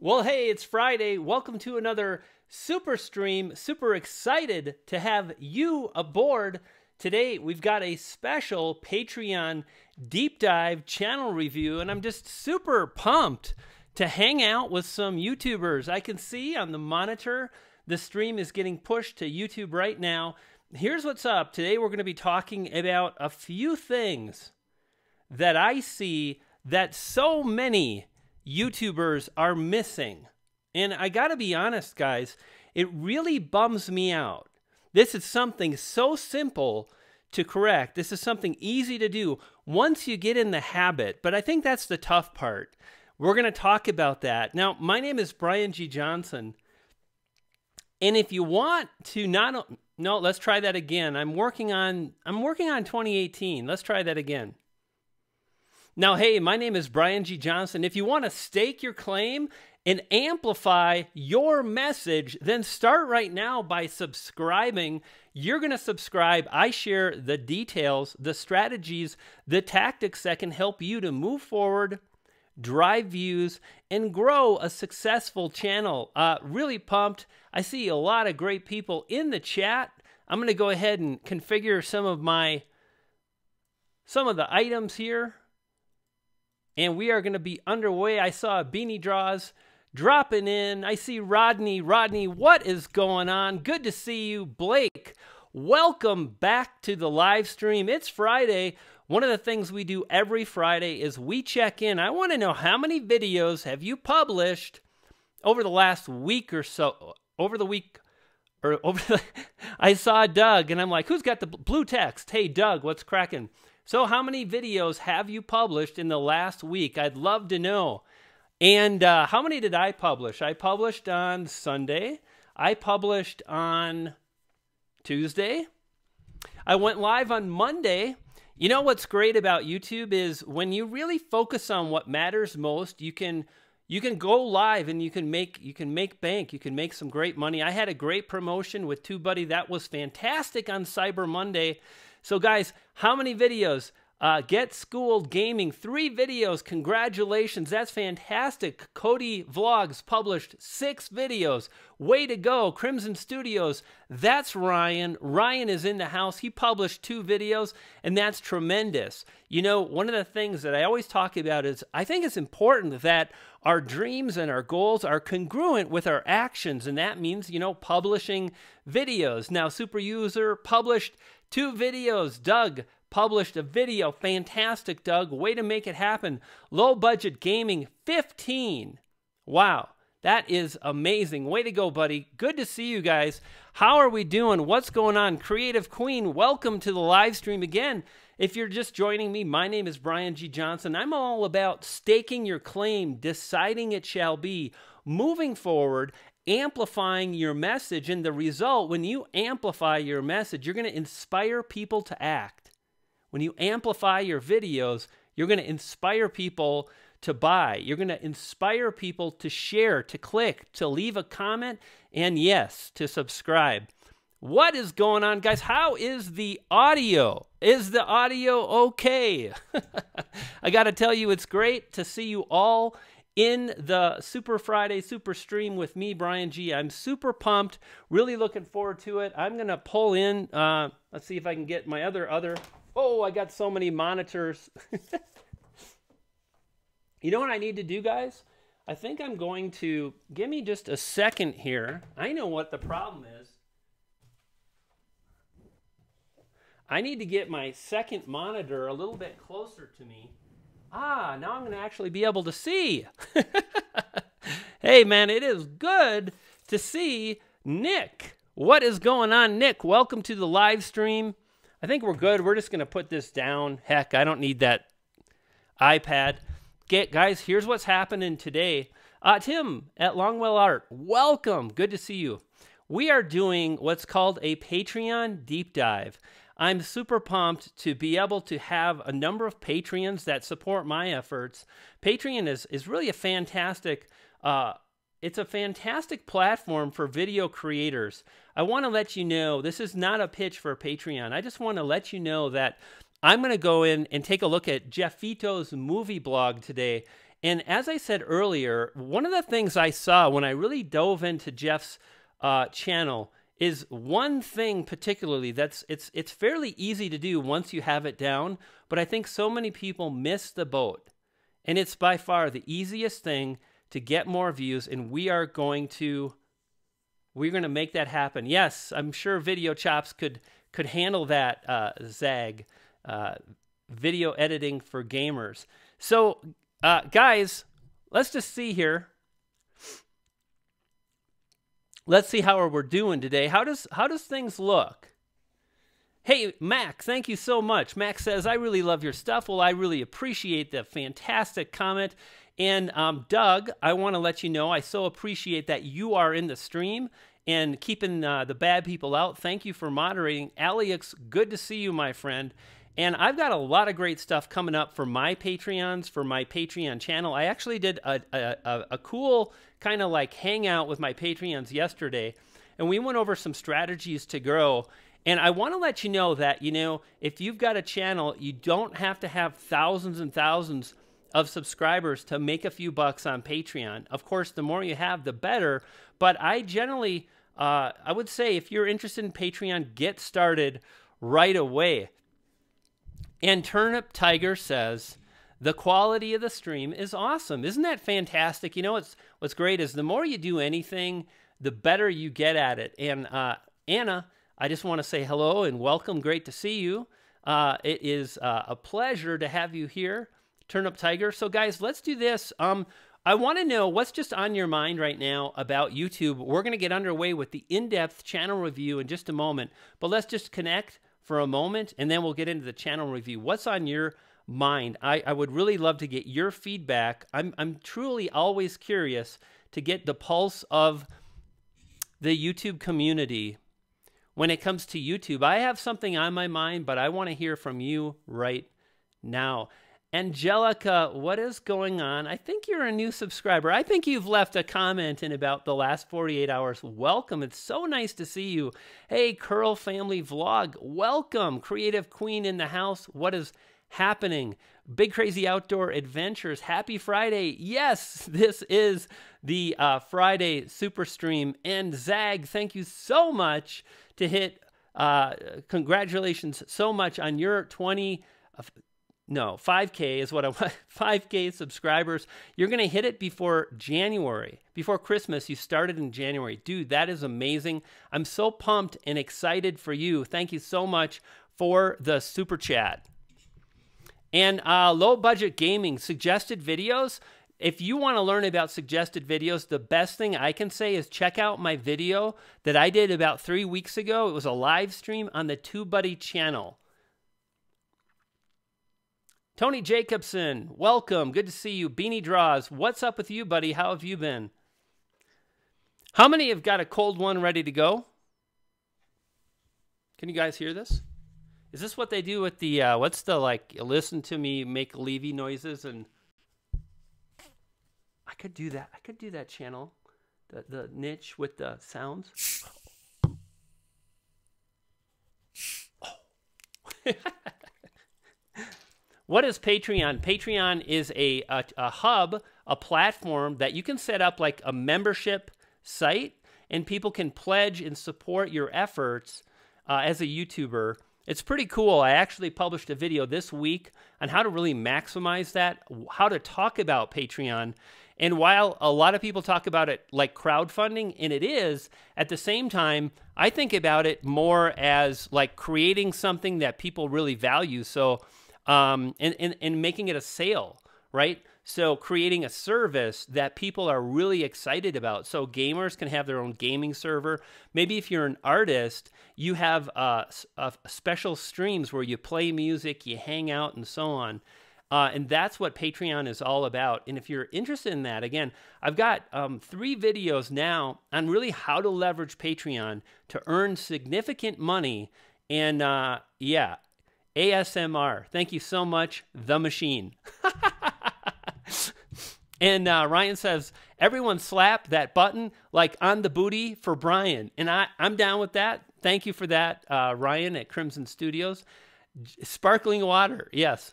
Well, hey, it's Friday. Welcome to another super stream. Super excited to have you aboard. Today, we've got a special Patreon deep dive channel review, and I'm just super pumped to hang out with some YouTubers. I can see on the monitor the stream is getting pushed to YouTube right now. Here's what's up. Today, we're going to be talking about a few things that I see that so many YouTubers are missing. And I gotta be honest, guys, it really bums me out. This is something so simple to correct. This is something easy to do once you get in the habit. But I think that's the tough part. We're gonna talk about that. Now, my name is Brian G. Johnson. And if you want to no, let's try that again. I'm working on 2018. Let's try that again. Now, hey, my name is Brian G. Johnson. If you want to stake your claim and amplify your message, then start right now by subscribing. You're going to subscribe. I share the details, the strategies, the tactics that can help you to move forward, drive views, and grow a successful channel. Really pumped. I see a lot of great people in the chat. I'm going to go ahead and configure some of the items here. And we are going to be underway. I saw Beanie Draws dropping in. I see Rodney. Rodney, what is going on? Good to see you. Blake, welcome back to the live stream. It's Friday. One of the things we do every Friday is we check in. I want to know how many videos have you published over the last week or so. I saw Doug, and I'm like, who's got the blue text? Hey, Doug, what's cracking? So how many videos have you published in the last week? I'd love to know. And how many did I publish? I published on Sunday. I published on Tuesday. I went live on Monday. You know what's great about YouTube is when you really focus on what matters most, you can go live and you can make bank. You can make some great money. I had a great promotion with TubeBuddy. That was fantastic on Cyber Monday. So guys, how many videos? Get Schooled Gaming, 3 videos. Congratulations, that's fantastic. Cody Vlogs published 6 videos. Way to go. Crimson Studios, that's Ryan. Ryan is in the house. He published 2 videos, and that's tremendous. You know, one of the things that I always talk about is I think it's important that our dreams and our goals are congruent with our actions, and that means, you know, publishing videos. Now, Super User published 2 videos. Doug published a video. Fantastic, Doug. Way to make it happen. Low Budget Gaming, 15. Wow, that is amazing. Way to go, buddy. Good to see you guys. How are we doing? What's going on? Creative Queen, welcome to the live stream again. If you're just joining me, my name is Brian G. Johnson. I'm all about staking your claim, deciding it shall be, moving forward, amplifying your message, and the result, when you amplify your message, you're going to inspire people to act. When you amplify your videos, you're going to inspire people to buy. You're going to inspire people to share, to click, to leave a comment, and yes, to subscribe. What is going on, guys? How is the audio? Is the audio okay? I got to tell you, it's great to see you all in the Super Friday Super Stream with me, Brian G. I'm super pumped, really looking forward to it. I'm going to pull in, let's see if I can get my other, oh, I got so many monitors. You know what I need to do, guys? I think I'm going to, give me just a second here. I know what the problem is. I need to get my second monitor a little bit closer to me. Ah, now I'm going to actually be able to see. Hey, man, it is good to see Nick. What is going on, Nick? Welcome to the live stream. I think we're good. We're just going to put this down. Heck, I don't need that iPad. Guys, here's what's happening today. Tim at Longwell Art, welcome. Good to see you. We are doing what's called a Patreon deep dive. I'm super pumped to be able to have a number of Patreons that support my efforts. Patreon is really a fantastic, it's a fantastic platform for video creators. I want to let you know, this is not a pitch for Patreon. I just want to let you know that I'm going to go in and take a look at Jeff Fito's movie blog today And as I said earlier, one of the things I saw when I really dove into Jeff's channel is one thing particularly it's fairly easy to do once you have it down, but I think so many people miss the boat. And it's by far the easiest thing to get more views, and we're going to make that happen. Yes, I'm sure Video Chops could handle that, Zag, video editing for gamers. So, guys, let's just see here. Let's see how we're doing today. How does things look? Hey, Mac, thank you so much. Mac says, I really love your stuff. Well, I really appreciate the fantastic comment. And Doug, I want to let you know, I so appreciate that you are in the stream and keeping the bad people out. Thank you for moderating. Alex, good to see you, my friend. And I've got a lot of great stuff coming up for my Patreons, for my Patreon channel. I actually did a cool kind of like hangout with my Patreons yesterday, and we went over some strategies to grow. And I want to let you know that, if you've got a channel, you don't have to have thousands and thousands of subscribers to make a few bucks on Patreon. Of course, the more you have, the better. But I generally, I would say if you're interested in Patreon, get started right away. And Turnip Tiger says, the quality of the stream is awesome. Isn't that fantastic? What's great is the more you do anything, the better you get at it. And Anna, I just want to say hello and welcome. Great to see you. It is a pleasure to have you here, Turnip Tiger. So guys, let's do this. I want to know what's just on your mind right now about YouTube. We're going to get underway with the in-depth channel review in just a moment, but let's just connect for a moment, and then we'll get into the channel review. What's on your mind? I would really love to get your feedback. I'm truly always curious to get the pulse of the YouTube community when it comes to YouTube. I have something on my mind, but I want to hear from you right now. Angelica, what is going on? I think you're a new subscriber. I think you've left a comment in about the last 48 hours. Welcome. It's so nice to see you. Hey, Curl Family Vlog. Welcome. Creative Queen in the house. What is happening? Big Crazy Outdoor Adventures. Happy Friday. Yes, this is the Friday Super Stream. And Zag, thank you so much to hit, congratulations so much on your 5K is what I want. 5K subscribers. You're going to hit it before January, before Christmas. You started in January. Dude, that is amazing. I'm so pumped and excited for you. Thank you so much for the super chat. And low budget gaming, suggested videos. If you want to learn about suggested videos, the best thing I can say is check out my video that I did about 3 weeks ago. It was a live stream on the TubeBuddy channel. Tony Jacobson, welcome. Good to see you. Beanie Draws, what's up with you, buddy? How have you been? How many have got a cold one ready to go? Can you guys hear this? Is this what they do with the, what's the, like, listen to me make Levy noises? And I could do that. I could do that channel, the niche with the sounds. Oh. What is Patreon? Patreon is a hub, a platform that you can set up like a membership site, and people can pledge and support your efforts as a YouTuber. It's pretty cool. I actually published a video this week on how to really maximize that, how to talk about Patreon. And while a lot of people talk about it like crowdfunding, and it is, at the same time, I think about it more as like creating something that people really value. So, and making it a sale, right? So creating a service that people are really excited about. So gamers can have their own gaming server. Maybe if you're an artist, you have special streams where you play music, you hang out, and so on. And that's what Patreon is all about. And if you're interested in that, again, I've got 3 videos now on really how to leverage Patreon to earn significant money. And yeah, ASMR. Thank you so much, The Machine. And Ryan says, everyone slap that button like on the booty for Brian. And I'm down with that. Thank you for that, Ryan at Crimson Studios. Sparkling water, yes.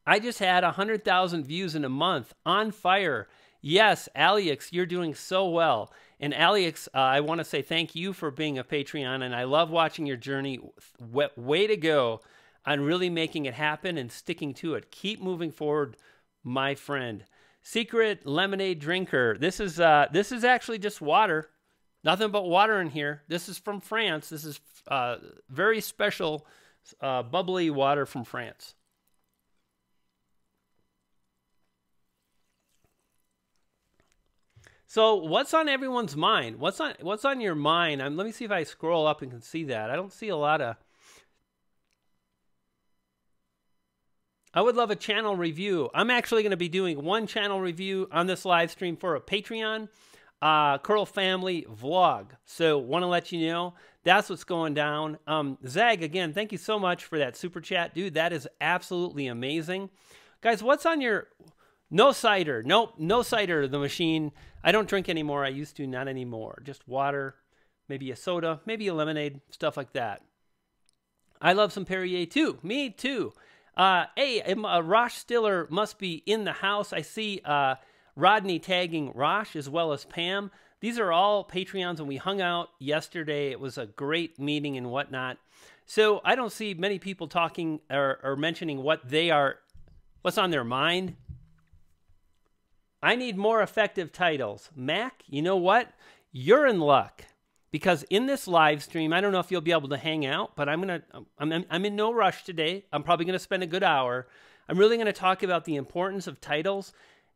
I just had 100,000 views in a month. On fire. Yes, Alex, you're doing so well. And Alex, I want to say thank you for being a Patreon, and I love watching your journey. Way to go on really making it happen and sticking to it. Keep moving forward, my friend. Secret lemonade drinker. This is actually just water. Nothing but water in here. This is from France. This is very special bubbly water from France. So what's on everyone's mind? What's on your mind? Let me see if I scroll up and can see that. I don't see a lot of... I would love a channel review. I'm actually going to be doing one channel review on this live stream for a Patreon Curl Family vlog. So want to let you know that's what's going down. Zag, again, thank you so much for that super chat. Dude, that is absolutely amazing. Guys, what's on your... No cider. Nope, no cider. The machine. I don't drink anymore. I used to, not anymore. Just water, maybe a soda, maybe a lemonade, stuff like that. I love some Perrier too. Me too. Hey, Rosh Stiller must be in the house. I see Rodney tagging Rosh as well as Pam. These are all Patreons, and we hung out yesterday. It was a great meeting and whatnot. So I don't see many people talking or mentioning what's on their mind. I need more effective titles. Mac, you know what? You're in luck. Because in this live stream, I don't know if you'll be able to hang out, but I'm in no rush today. I'm probably going to spend a good hour. I'm really going to talk about the importance of titles.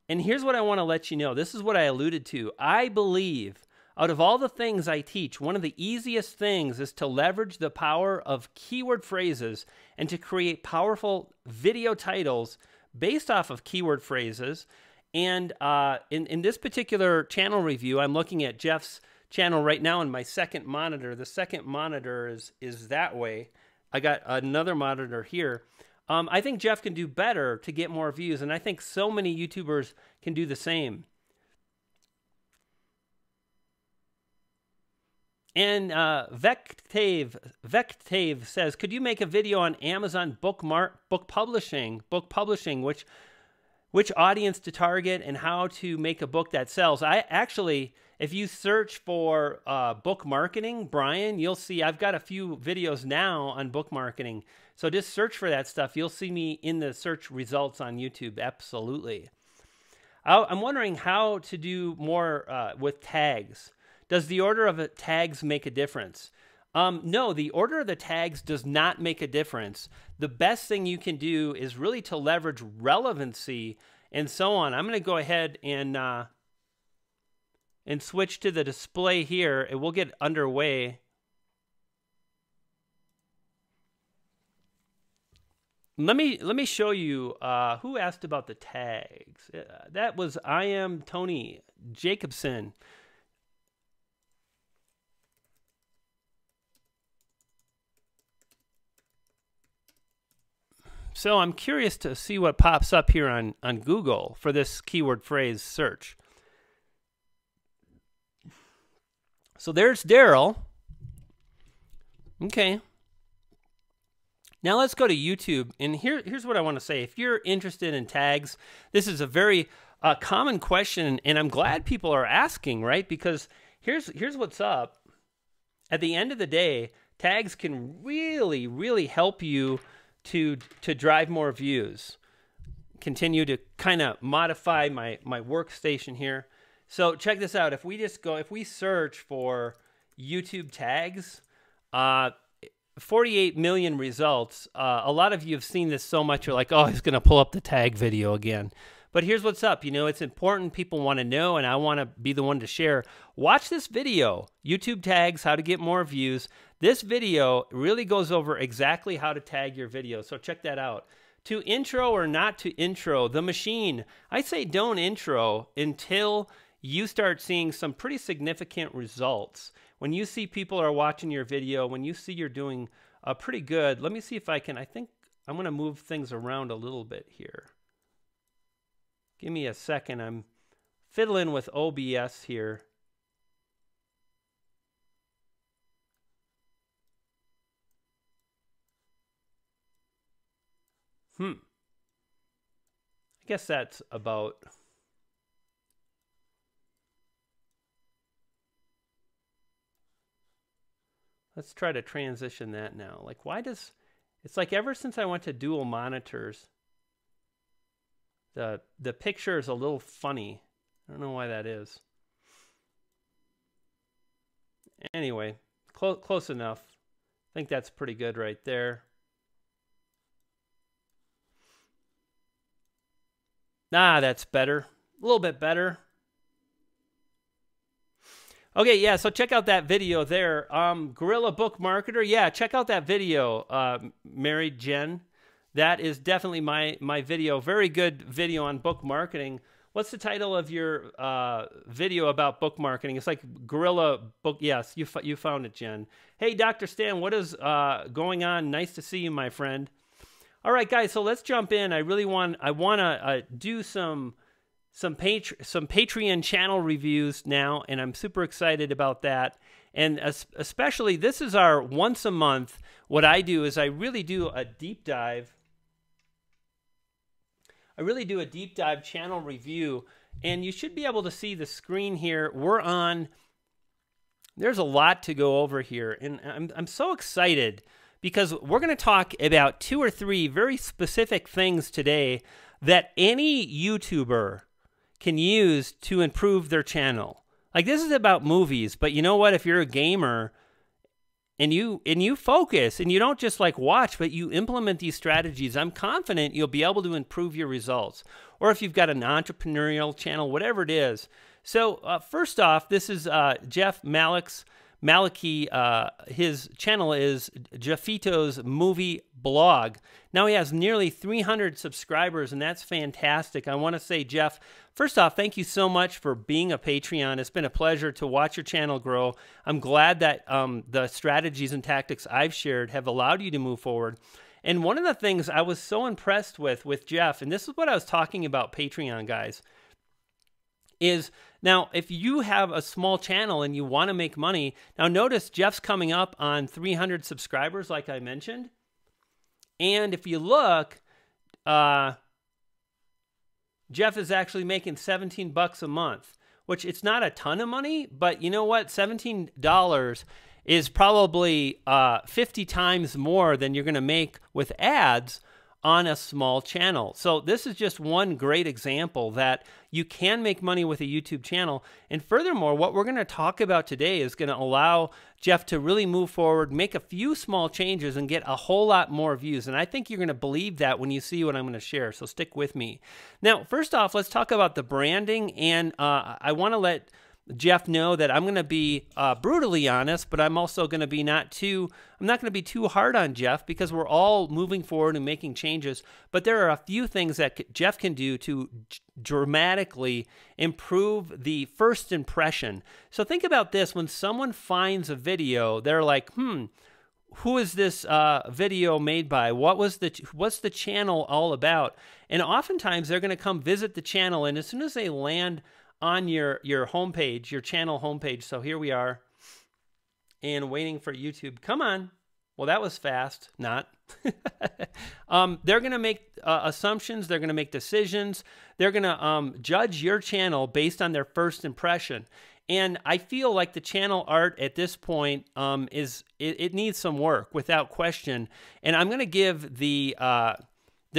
And here's what I want to let you know. This is what I alluded to. I believe out of all the things I teach, one of the easiest things is to leverage the power of keyword phrases and to create powerful video titles based off of keyword phrases. And in this particular channel review, I'm looking at Jeff's channel right now on my second monitor. The second monitor is that way. I got another monitor here. I think Jeff can do better to get more views, and I think so many YouTubers can do the same. And Vectave says, could you make a video on Amazon book publishing, which audience to target and how to make a book that sells? I actually, if you search for book marketing, Brian, you'll see I've got a few videos now on book marketing. So just search for that stuff. You'll see me in the search results on YouTube. Absolutely. I'm wondering how to do more with tags. Does the order of the tags make a difference? No, the order of the tags does not make a difference. The best thing you can do is really to leverage relevancy and so on. I'm going to go ahead and switch to the display here, and we'll get underway. Let me show you who asked about the tags. That was I am Tony Jacobson. So I'm curious to see what pops up here on Google for this keyword phrase search. So there's Daryl. Okay. Now let's go to YouTube. And here's what I want to say. If you're interested in tags, this is a very common question, and I'm glad people are asking, right? Because here's what's up. At the end of the day, tags can really, really help you to drive more views. Continue to kind of modify my workstation here. So check this out. If we search for YouTube tags, 48 million results. A lot of you have seen this so much, you're like, oh, he's going to pull up the tag video again. But here's what's up. You know, it's important. People want to know, and I want to be the one to share. Watch this video, YouTube tags, how to get more views. This video really goes over exactly how to tag your video. So check that out. To intro or not to intro the machine, I say don't intro until you start seeing some pretty significant results. When you see people are watching your video, when you see you're doing pretty good, let me see if I think I'm going to move things around a little bit here. Give me a second. I'm fiddling with OBS here. guess that's about... Let's try to transition that now. Like, why does... It's like ever since I went to dual monitors, the picture is a little funny. I don't know why that is. Anyway, close enough. I think that's pretty good right there. Ah, that's better. A little bit better. Okay, yeah, so check out that video there. Gorilla Book Marketer. Yeah, check out that video, Mary Jen. That is definitely my video. Very good video on book marketing. What's the title of your video about book marketing? It's like Gorilla Book. Yes, you found it, Jen. Hey, Dr. Stan, what is going on? Nice to see you, my friend. All right, guys, so let's jump in. I want to do some Patreon channel reviews now, and I'm super excited about that. And especially, this is our once a month. What I do is I really do a deep dive. I really do a deep dive channel review, and you should be able to see the screen here. We're on. There's a lot to go over here, and I'm so excited because we're going to talk about 2 or 3 very specific things today that any YouTuber can use to improve their channel. Like, this is about movies, but you know what? If you're a gamer and you focus and you don't just like watch, but you implement these strategies, I'm confident you'll be able to improve your results. Or if you've got an entrepreneurial channel, whatever it is. So first off, this is Jeff Maliki. His channel is Jeffito's Movie Blog. Now he has nearly 300 subscribers, and that's fantastic. I want to say, Jeff, first off, thank you so much for being a Patreon. It's been a pleasure to watch your channel grow. I'm glad that the strategies and tactics I've shared have allowed you to move forward. And one of the things I was so impressed with Jeff, and this is what I was talking about Patreon, guys, is now if you have a small channel and you want to make money, now notice Jeff's coming up on 300 subscribers like I mentioned. And if you look, Jeff is actually making $17 a month, which it's not a ton of money, but you know what? $17 is probably 50 times more than you're going to make with ads on a small channel. So this is just one great example that you can make money with a YouTube channel. And furthermore, what we're going to talk about today is going to allow Jeff to really move forward, make a few small changes, and get a whole lot more views. And I think you're going to believe that when you see what I'm going to share. So stick with me. Now, first off, let's talk about the branding. And I want to let Jeff know that I'm going to be brutally honest, but I'm also going to be I'm not going to be too hard on Jeff because we're all moving forward and making changes. But there are a few things that Jeff can do to dramatically improve the first impression. So think about this. When someone finds a video, they're like, who is this video made by? What's the channel all about? And oftentimes they're going to come visit the channel, and as soon as they land on your homepage, your channel homepage. So here we are, and waiting for YouTube. Come on. Well, that was fast. Not. They're going to make assumptions. They're going to make decisions. They're going to judge your channel based on their first impression. And I feel like the channel art at this point it needs some work without question. And I'm going to give the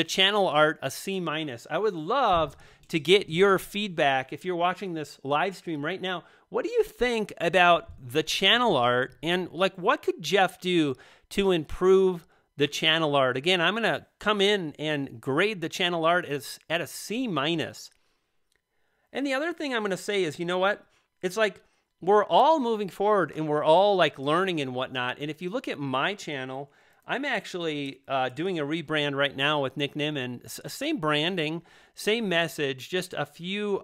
channel art a C-. I would love to get your feedback if you're watching this live stream right now. What do you think about the channel art, and like what could Jeff do to improve the channel art? Again, I'm going to come in and grade the channel art at a C-. And the other thing I'm going to say is, you know what? It's like we're all moving forward and we're all like learning and whatnot. And if you look at my channel, I'm actually doing a rebrand right now with Nick Nimmin. Same branding, same message, just a few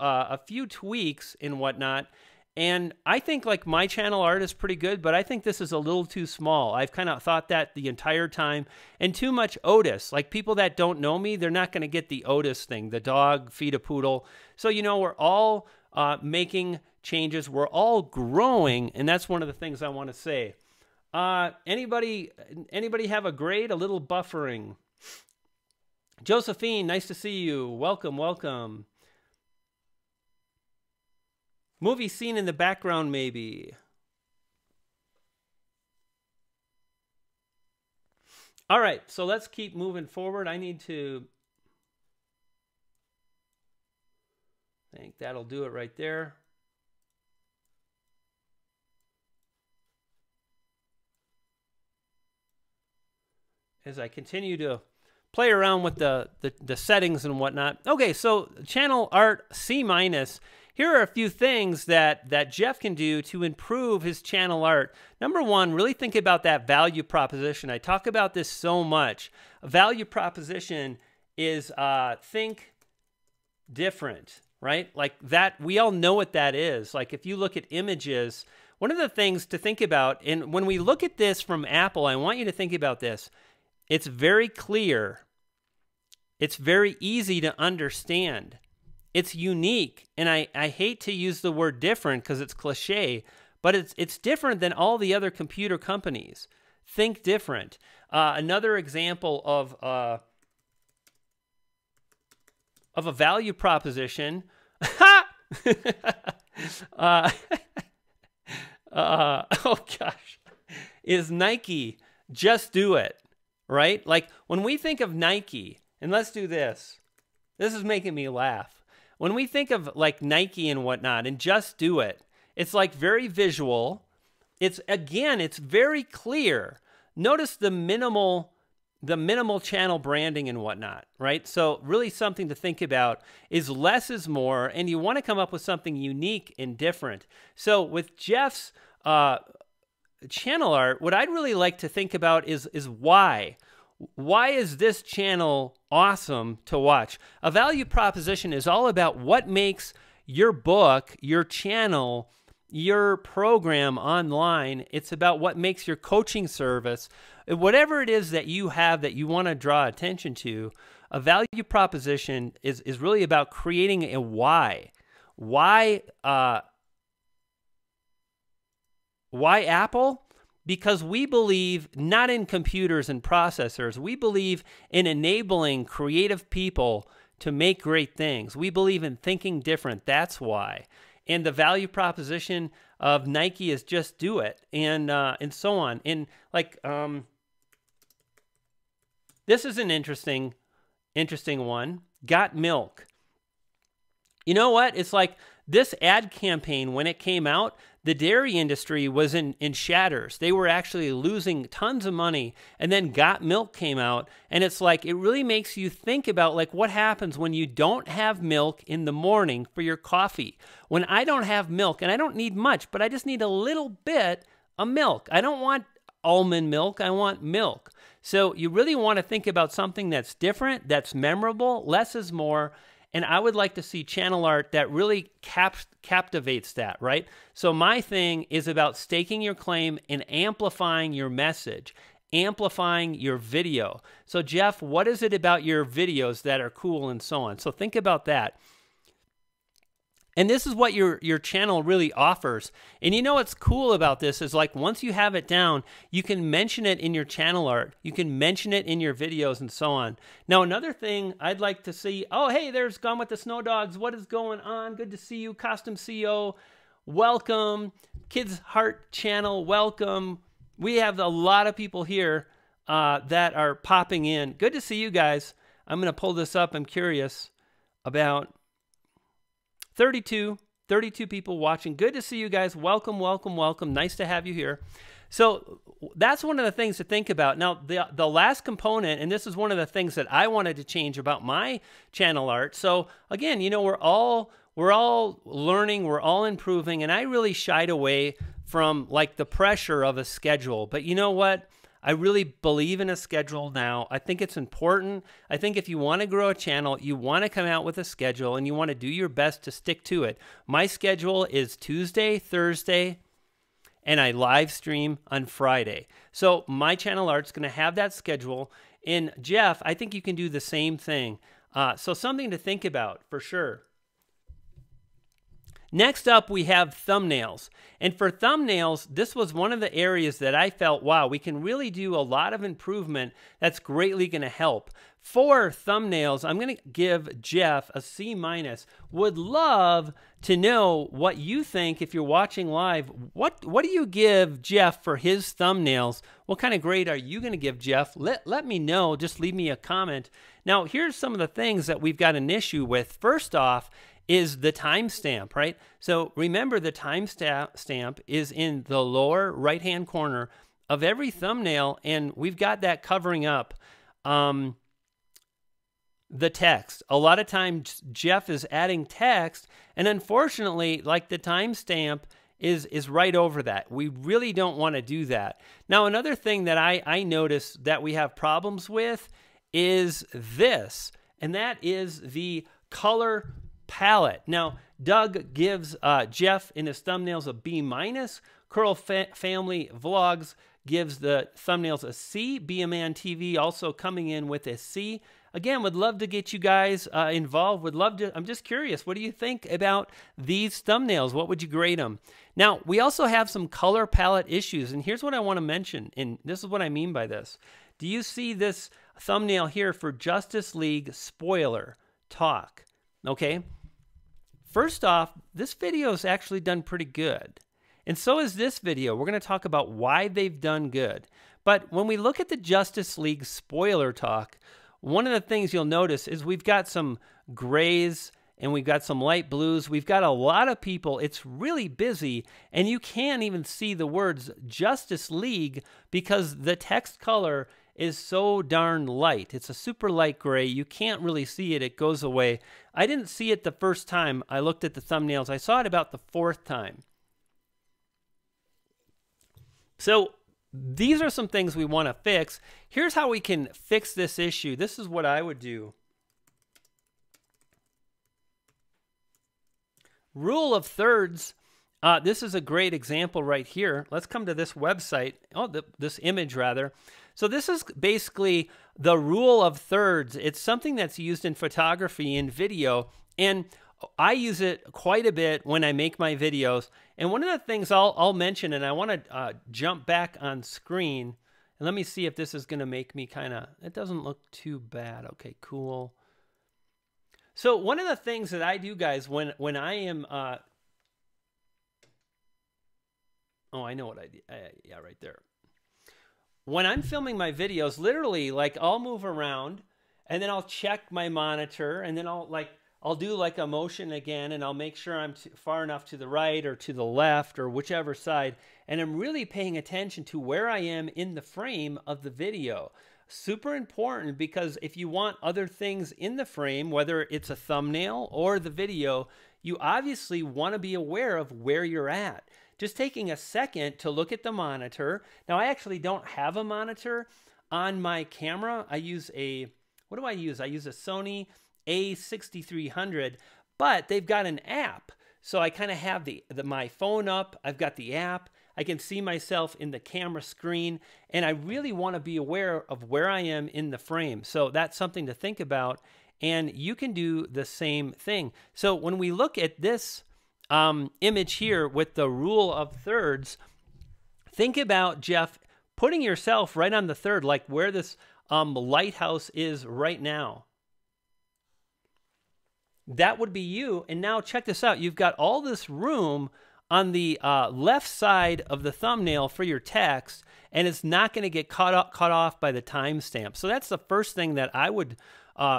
tweaks and whatnot. And I think like my channel art is pretty good, but I think this is a little too small. I've kind of thought that the entire time, and too much Otis. Like people that don't know me, they're not going to get the Otis thing, the dog, feed a poodle. So, you know, we're all making changes. We're all growing, and that's one of the things I want to say. Anybody have a grade? A little buffering. Josephine, nice to see you. Welcome, welcome. Movie scene in the background, maybe. All right, so let's keep moving forward. I think that'll do it right there. As I continue to play around with the settings and whatnot. Okay, so channel art C-. Here are a few things that Jeff can do to improve his channel art. Number one, really think about that value proposition. I talk about this so much. A value proposition is think different, right? Like that, we all know what that is. Like if you look at images, one of the things to think about, and when we look at this from Apple, I want you to think about this. It's very clear. It's very easy to understand. It's unique, and I hate to use the word different because it's cliche, but it's different than all the other computer companies. Think different. Another example of a value proposition. Oh gosh, is Nike. Just do it, right? Like when we think of Nike, and let's do this. This is making me laugh. When we think of like Nike and whatnot and just do it, it's like very visual. It's very clear. Notice the minimal channel branding and whatnot, right? So really something to think about is less is more, and you want to come up with something unique and different. So with Jeff's channel art, what I'd really like to think about is why. Why is this channel awesome to watch? A value proposition is all about what makes your book, your channel, your program online. It's about what makes your coaching service, whatever it is that you have that you want to draw attention to. A value proposition is really about creating a why. Why Apple? Because we believe not in computers and processors. We believe in enabling creative people to make great things. We believe in thinking different. That's why. And the value proposition of Nike is just do it, and so on. And like this is an interesting one. Got milk. You know what? It's like this ad campaign, when it came out, the dairy industry was in shatters. They were actually losing tons of money. And then Got Milk came out, and it's like it really makes you think about like what happens when you don't have milk in the morning for your coffee. When I don't have milk, and I don't need much, but I just need a little bit of milk. I don't want almond milk. I want milk. So you really want to think about something that's different, that's memorable. Less is more. And I would like to see channel art that really captivates that, right? So my thing is about staking your claim and amplifying your message, amplifying your video. So Jeff, what is it about your videos that are cool and so on? So think about that. And this is what your channel really offers. And you know what's cool about this is like once you have it down, you can mention it in your channel art. You can mention it in your videos and so on. Now, another thing I'd like to see, oh, hey, there's Gone with the Snow Dogs. What is going on? Good to see you. Costume CEO, welcome. Kids Heart Channel, welcome. We have a lot of people here that are popping in. Good to see you guys. I'm going to pull this up. I'm curious about 32 people watching. Good to see you guys. Welcome, welcome, welcome. Nice to have you here. So that's one of the things to think about. Now, the last component, and this is one of the things that I wanted to change about my channel art. So again, you know, we're all learning, we're all improving, and I really shied away from like the pressure of a schedule. But you know what? I really believe in a schedule now. I think it's important. I think if you want to grow a channel, you want to come out with a schedule and you want to do your best to stick to it. My schedule is Tuesday, Thursday, and I live stream on Friday. So my channel art's going to have that schedule. And Jeff, I think you can do the same thing. So something to think about for sure. Next up, we have thumbnails. And for thumbnails, this was one of the areas that I felt, wow, we can really do a lot of improvement that's greatly going to help. For thumbnails, I'm going to give Jeff a C-. Would love to know what you think if you're watching live. What do you give Jeff for his thumbnails? What kind of grade are you going to give Jeff? Let me know. Just leave me a comment. Now, here's some of the things that we've got an issue with. First off, is the timestamp, right? So remember, the timestamp is in the lower right-hand corner of every thumbnail, and we've got that covering up the text. A lot of times Jeff is adding text, and unfortunately, like, the timestamp is right over that. We really don't want to do that. Now, another thing that I notice that we have problems with is this, and that is the color palette. Now, Doug gives Jeff in his thumbnails a B-. Curl Family Vlogs gives the thumbnails a C. Be a Man TV also coming in with a C. Again, would love to get you guys involved. Would love to. I'm just curious. What do you think about these thumbnails? What would you grade them? Now, we also have some color palette issues, and here's what I want to mention, and this is what I mean by this. Do you see this thumbnail here for Justice League spoiler talk? Okay. First off, this video is actually done pretty good. And so is this video. We're going to talk about why they've done good. But when we look at the Justice League spoiler talk, one of the things you'll notice is we've got some grays and we've got some light blues. We've got a lot of people. It's really busy, and you can't even see the words Justice League because the text color is so darn light. It's a super light gray. You can't really see it. It goes away. I didn't see it the first time I looked at the thumbnails. I saw it about the fourth time. So these are some things we want to fix. Here's how we can fix this issue. This is what I would do. Rule of thirds. This is a great example right here. Let's come to this website. This image rather. So this is basically the rule of thirds. It's something that's used in photography and video, and I use it quite a bit when I make my videos. And one of the things I'll mention, and I want to jump back on screen, and let me see if this is going to make me kind of, it doesn't look too bad. Okay, cool. So one of the things that I do, guys, when I am, oh, I know what I do. Yeah, right there. When I'm filming my videos, literally, like, I'll move around and then I'll check my monitor and then I'll do like a motion again, and I'll make sure I'm far enough to the right or to the left or whichever side. And I'm really paying attention to where I am in the frame of the video. Super important, because if you want other things in the frame, whether it's a thumbnail or the video, you obviously want to be aware of where you're at. Just taking a second to look at the monitor. Now, I actually don't have a monitor on my camera. I use a, what do I use? I use a Sony A6300, but they've got an app. So I kind of have my phone up. I've got the app. I can see myself in the camera screen, and I really want to be aware of where I am in the frame. So that's something to think about, and you can do the same thing. So when we look at this image here with the rule of thirds, think about, Jeff, putting yourself right on the third, like where this lighthouse is right now. That would be you. And now check this out. You've got all this room on the left side of the thumbnail for your text, and it's not going to get cut off by the timestamp. So that's the first thing that I would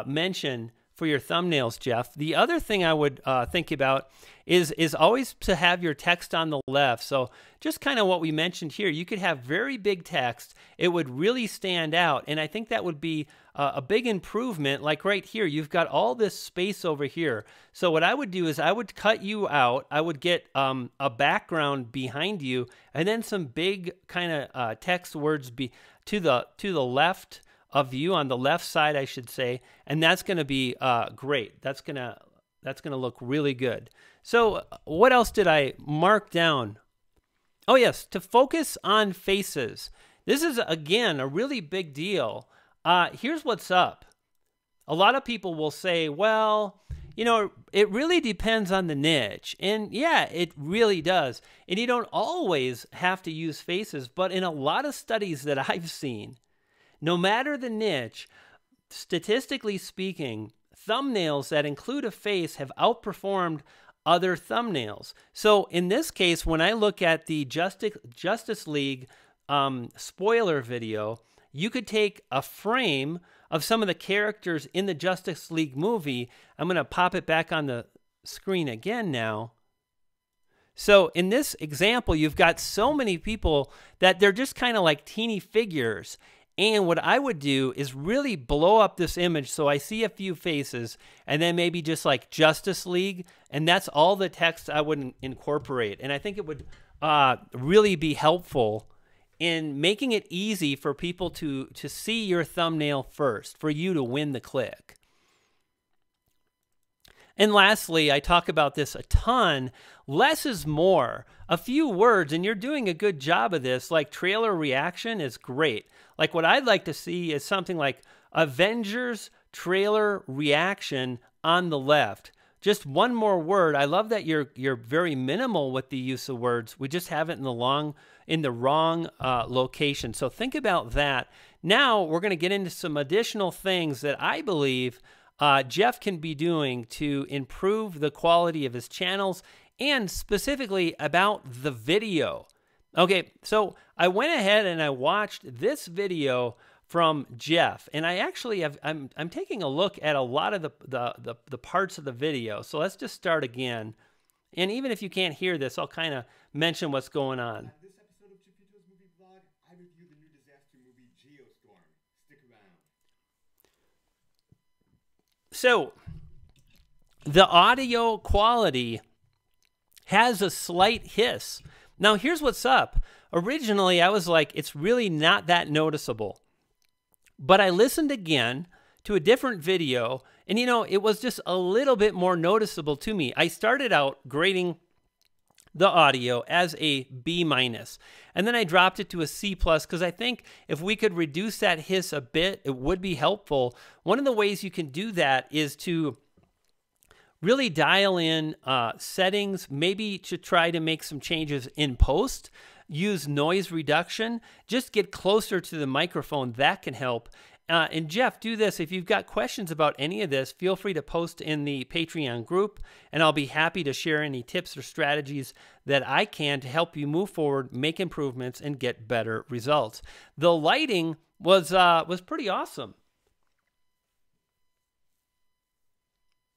mention for your thumbnails, Jeff. The other thing I would think about is always to have your text on the left. So just kind of what we mentioned here, you could have very big text. It would really stand out, and I think that would be a big improvement. Like right here, you've got all this space over here. So what I would do is I would cut you out. I would get a background behind you, and then some big kind of text words to the left of you, on the left side, I should say, and that's going to be great. That's gonna look really good. So what else did I mark down? Oh yes, to focus on faces. This is, again, a really big deal. Here's what's up. A lot of people will say, well, you know, it really depends on the niche. And yeah, it really does. And you don't always have to use faces, but in a lot of studies that I've seen, no matter the niche, statistically speaking, thumbnails that include a face have outperformed other thumbnails. So in this case, when I look at the Justice League spoiler video, you could take a frame of some of the characters in the Justice League movie. I'm going to pop it back on the screen again now. So in this example, you've got so many people that they're just kind of like teeny figures. And what I would do is really blow up this image so I see a few faces, and then maybe just like Justice League, and that's all the text I would incorporate. And I think it would really be helpful in making it easy for people to see your thumbnail first, for you to win the click. And lastly, I talk about this a ton, less is more. A few words, and you're doing a good job of this, like trailer reaction is great. Like what I'd like to see is something like Avengers trailer reaction on the left. Just one more word. I love that you're very minimal with the use of words. We just have it in the wrong location. So think about that. Now we're going to get into some additional things that I believe Jeff can be doing to improve the quality of his channels, and specifically about the video. Okay, so I went ahead and I watched this video from Jeff, and I actually I'm taking a look at a lot of the parts of the video. So let's just start again. And even if you can't hear this, I'll kind of mention what's going on. This episode of Chipito's Movie Vlog, I review the new disaster movie Geostorm. Stick around. So the audio quality has a slight hiss. Now here's what's up. Originally I was like, it's really not that noticeable. But I listened again to a different video, and you know, it was just a little bit more noticeable to me. I started out grading the audio as a B-, and then I dropped it to a C+ because I think if we could reduce that hiss a bit, it would be helpful. One of the ways you can do that is to really dial in settings, maybe to try to make some changes in post, use noise reduction, just get closer to the microphone. That can help. And Jeff, do this. If you've got questions about any of this, feel free to post in the Patreon group, and I'll be happy to share any tips or strategies that I can to help you move forward, make improvements, and get better results. The lighting was pretty awesome.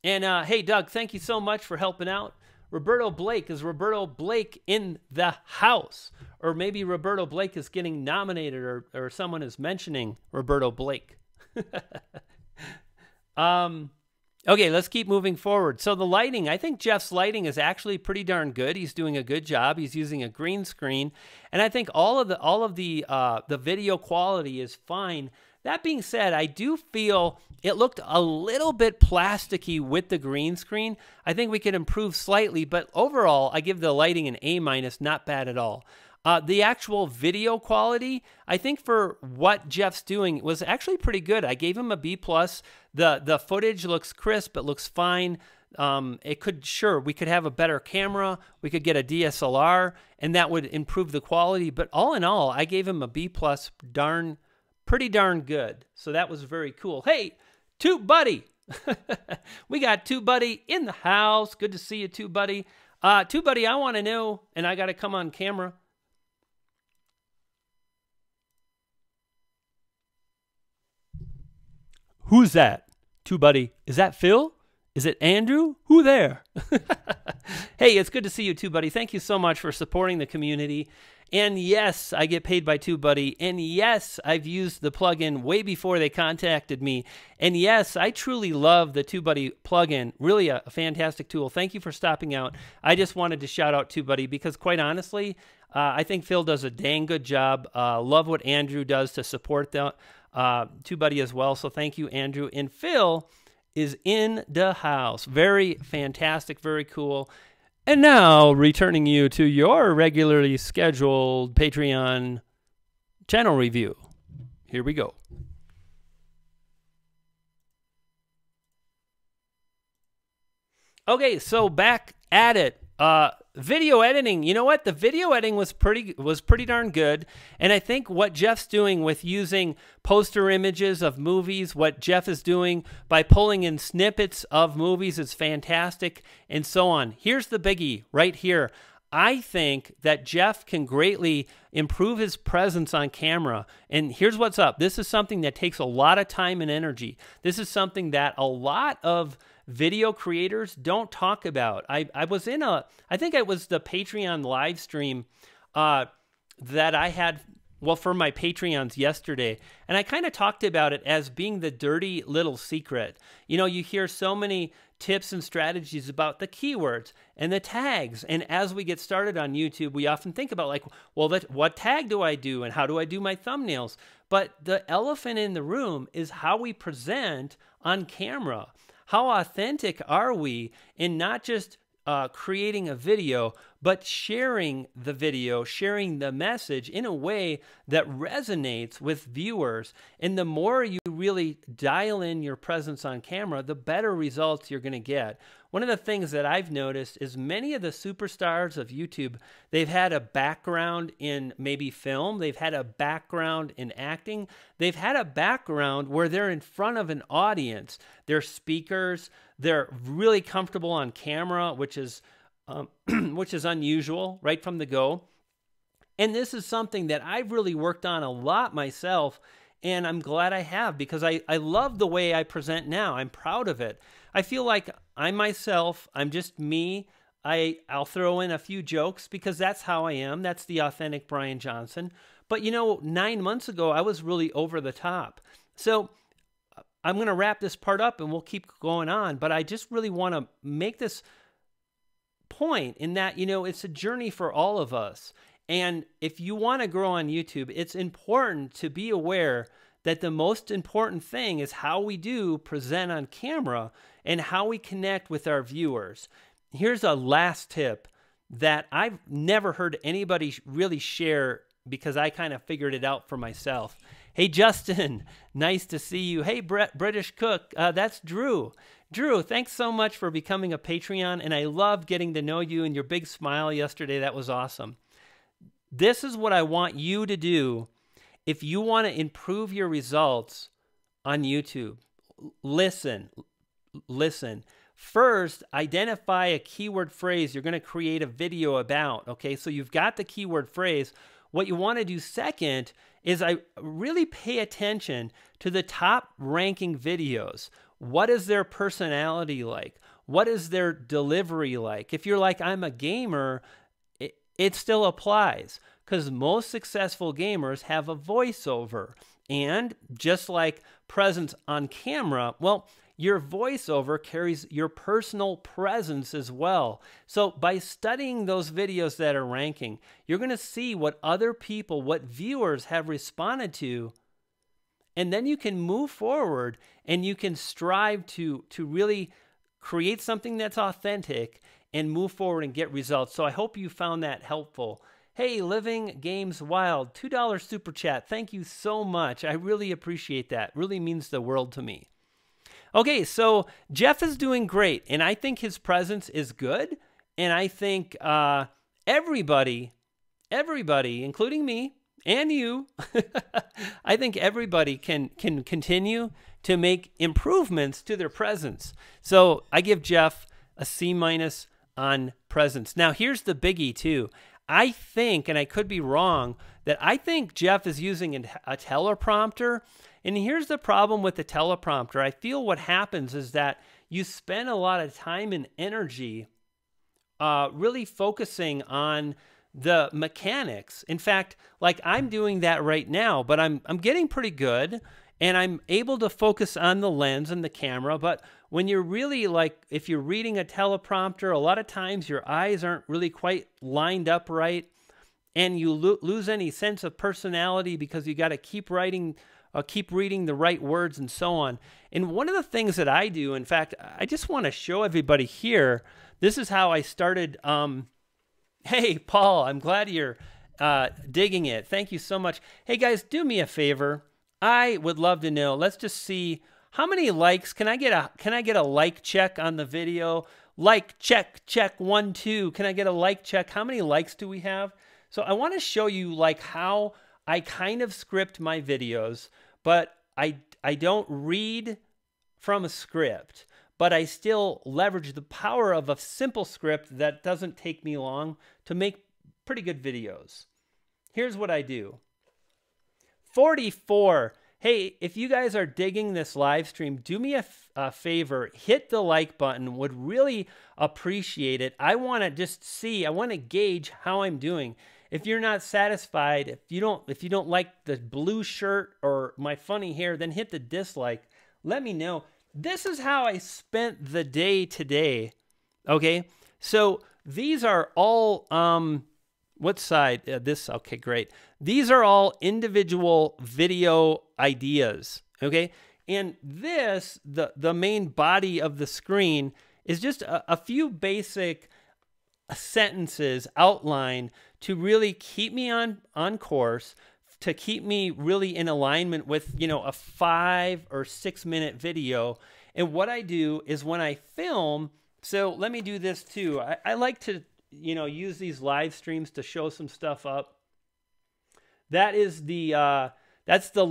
And hey, Doug, thank you so much for helping out. Roberto Blake, is Roberto Blake in the house? Or maybe Roberto Blake is getting nominated, or someone is mentioning Roberto Blake. Okay, let's keep moving forward. So the lighting, I think Jeff's lighting is actually pretty darn good. He's doing a good job. He's using a green screen. And I think all of the video quality is fine. That being said, I do feel it looked a little bit plasticky with the green screen. I think we could improve slightly, but overall, I give the lighting an A-, not bad at all. The actual video quality, I think for what Jeff's doing, was actually pretty good. I gave him a B+. The footage looks crisp. It looks fine. We could have a better camera. We could get a DSLR, and that would improve the quality. But all in all, I gave him a B+, pretty darn good. So that was very cool. Hey, Tube Buddy. We got Tube Buddy in the house. Good to see you, Tube Buddy. Tube Buddy, I want to know, and I got to come on camera. Who's that? Tube Buddy. Is that Phil? Is it Andrew? Who there? Hey, it's good to see you, Tube Buddy. Thank you so much for supporting the community. And yes, I get paid by Tube Buddy. And yes, I've used the plugin way before they contacted me. And yes, I truly love the Tube Buddy plugin. Really a fantastic tool. Thank you for stopping out. I just wanted to shout out Tube Buddy because quite honestly, I think Phil does a dang good job. Love what Andrew does to support the Tube Buddy as well. So thank you, Andrew. And Phil is in the house. Very fantastic. Very cool. And now, returning you to your regularly scheduled Patreon channel review. Here we go. Okay, so back at it. Video editing. You know what? The video editing was pretty darn good. And I think what Jeff's doing with using poster images of movies, what Jeff is doing by pulling in snippets of movies is fantastic, and so on. Here's the biggie right here. I think that Jeff can greatly improve his presence on camera. And here's what's up. This is something that takes a lot of time and energy. This is something that a lot of video creators don't talk about. I think it was the Patreon live stream that I had, well, for my Patreons yesterday. And I kind of talked about it as being the dirty little secret. You know, you hear so many tips and strategies about the keywords and the tags. And as we get started on YouTube, we often think about like, well, what tag do I do and how do I do my thumbnails? But the elephant in the room is how we present on camera. How authentic are we in not just creating a video, but sharing the video, sharing the message in a way that resonates with viewers? And the more you really dial in your presence on camera, the better results you're going to get. One of the things that I've noticed is many of the superstars of YouTube, they've had a background in maybe film, they've had a background in acting, they've had a background where they're in front of an audience. They're speakers, they're really comfortable on camera, which is unusual right from the go. And this is something that I've really worked on a lot myself, and I'm glad I have, because I love the way I present now. I'm proud of it. I feel like I'm myself. I'm just me. I'll throw in a few jokes because that's how I am. That's the authentic Brian Johnson. But you know, 9 months ago, I was really over the top. So I'm going to wrap this part up and we'll keep going on. But I just really want to make this point in that, you know, it's a journey for all of us. And if you want to grow on YouTube, it's important to be aware that the most important thing is how we do present on camera and how we connect with our viewers. Here's a last tip that I've never heard anybody really share because I kind of figured it out for myself. Hey, Justin, nice to see you. Hey, British Cook, that's Drew. Drew, thanks so much for becoming a Patreon, and I loved getting to know you and your big smile yesterday. That was awesome. This is what I want you to do if you want to improve your results on YouTube. Listen. First, identify a keyword phrase you're going to create a video about. Okay, so you've got the keyword phrase. What you want to do second is I really pay attention to the top ranking videos. What is their personality like? What is their delivery like? If you're like, I'm a gamer, it still applies, because most successful gamers have a voiceover. And just like presence on camera, well, your voiceover carries your personal presence as well. So by studying those videos that are ranking, you're going to see what other people, what viewers have responded to, and then you can move forward and you can strive to really create something that's authentic and move forward and get results. So I hope you found that helpful. Hey, Living Games Wild, $2 super chat. Thank you so much. I really appreciate that. Really means the world to me. Okay, so Jeff is doing great, and I think his presence is good, and I think everybody, including me and you, I think everybody can continue to make improvements to their presence. So I give Jeff a C- on presence. Now, here's the biggie, too. I think, and I could be wrong, that I think Jeff is using a teleprompter. And here's the problem with the teleprompter. I feel what happens is that you spend a lot of time and energy really focusing on the mechanics. In fact, like I'm doing that right now, but I'm getting pretty good, and I'm able to focus on the lens and the camera. But when you're really like, if you're reading a teleprompter, a lot of times your eyes aren't really quite lined up right, and you lose any sense of personality because you got to keep reading the right words and so on. And one of the things that I do, in fact, I just want to show everybody here, this is how I started. Hey, Paul, I'm glad you're digging it. Thank you so much. Hey, guys, do me a favor. I would love to know. Let's just see how many likes. Can I get a like check on the video? Like check, check, 1, 2. Can I get a like check? How many likes do we have? So I want to show you like how I kind of script my videos, but I don't read from a script, but I still leverage the power of a simple script that doesn't take me long to make pretty good videos. Here's what I do. 44. Hey, if you guys are digging this live stream, do me a favor, hit the like button. Would really appreciate it. I want to just see, I want to gauge how I'm doing. If you're not satisfied, if you don't like the blue shirt or my funny hair, then hit the dislike. Let me know. This is how I spent the day today. Okay? So these are all what side? This, okay, great. These are all individual video ideas, okay? And this, the main body of the screen, is just a few basic sentences outlined to really keep me on course, to keep me really in alignment with, you know, a 5 or 6 minute video. And what I do is when I film, so let me do this too. I like to, you know, use these live streams to show some stuff up. That is the that's the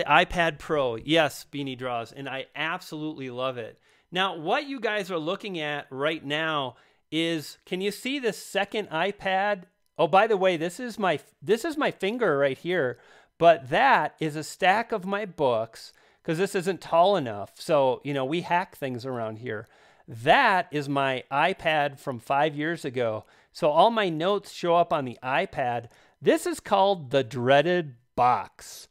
iPad Pro. Yes, Beanie Draws, and I absolutely love it. Now, what you guys are looking at right now is, can you see the second iPad? Oh, by the way, this is my finger right here, but that is a stack of my books because this isn't tall enough. So, you know, we hack things around here. That is my iPad from 5 years ago. So all my notes show up on the iPad. This is called the dreaded box.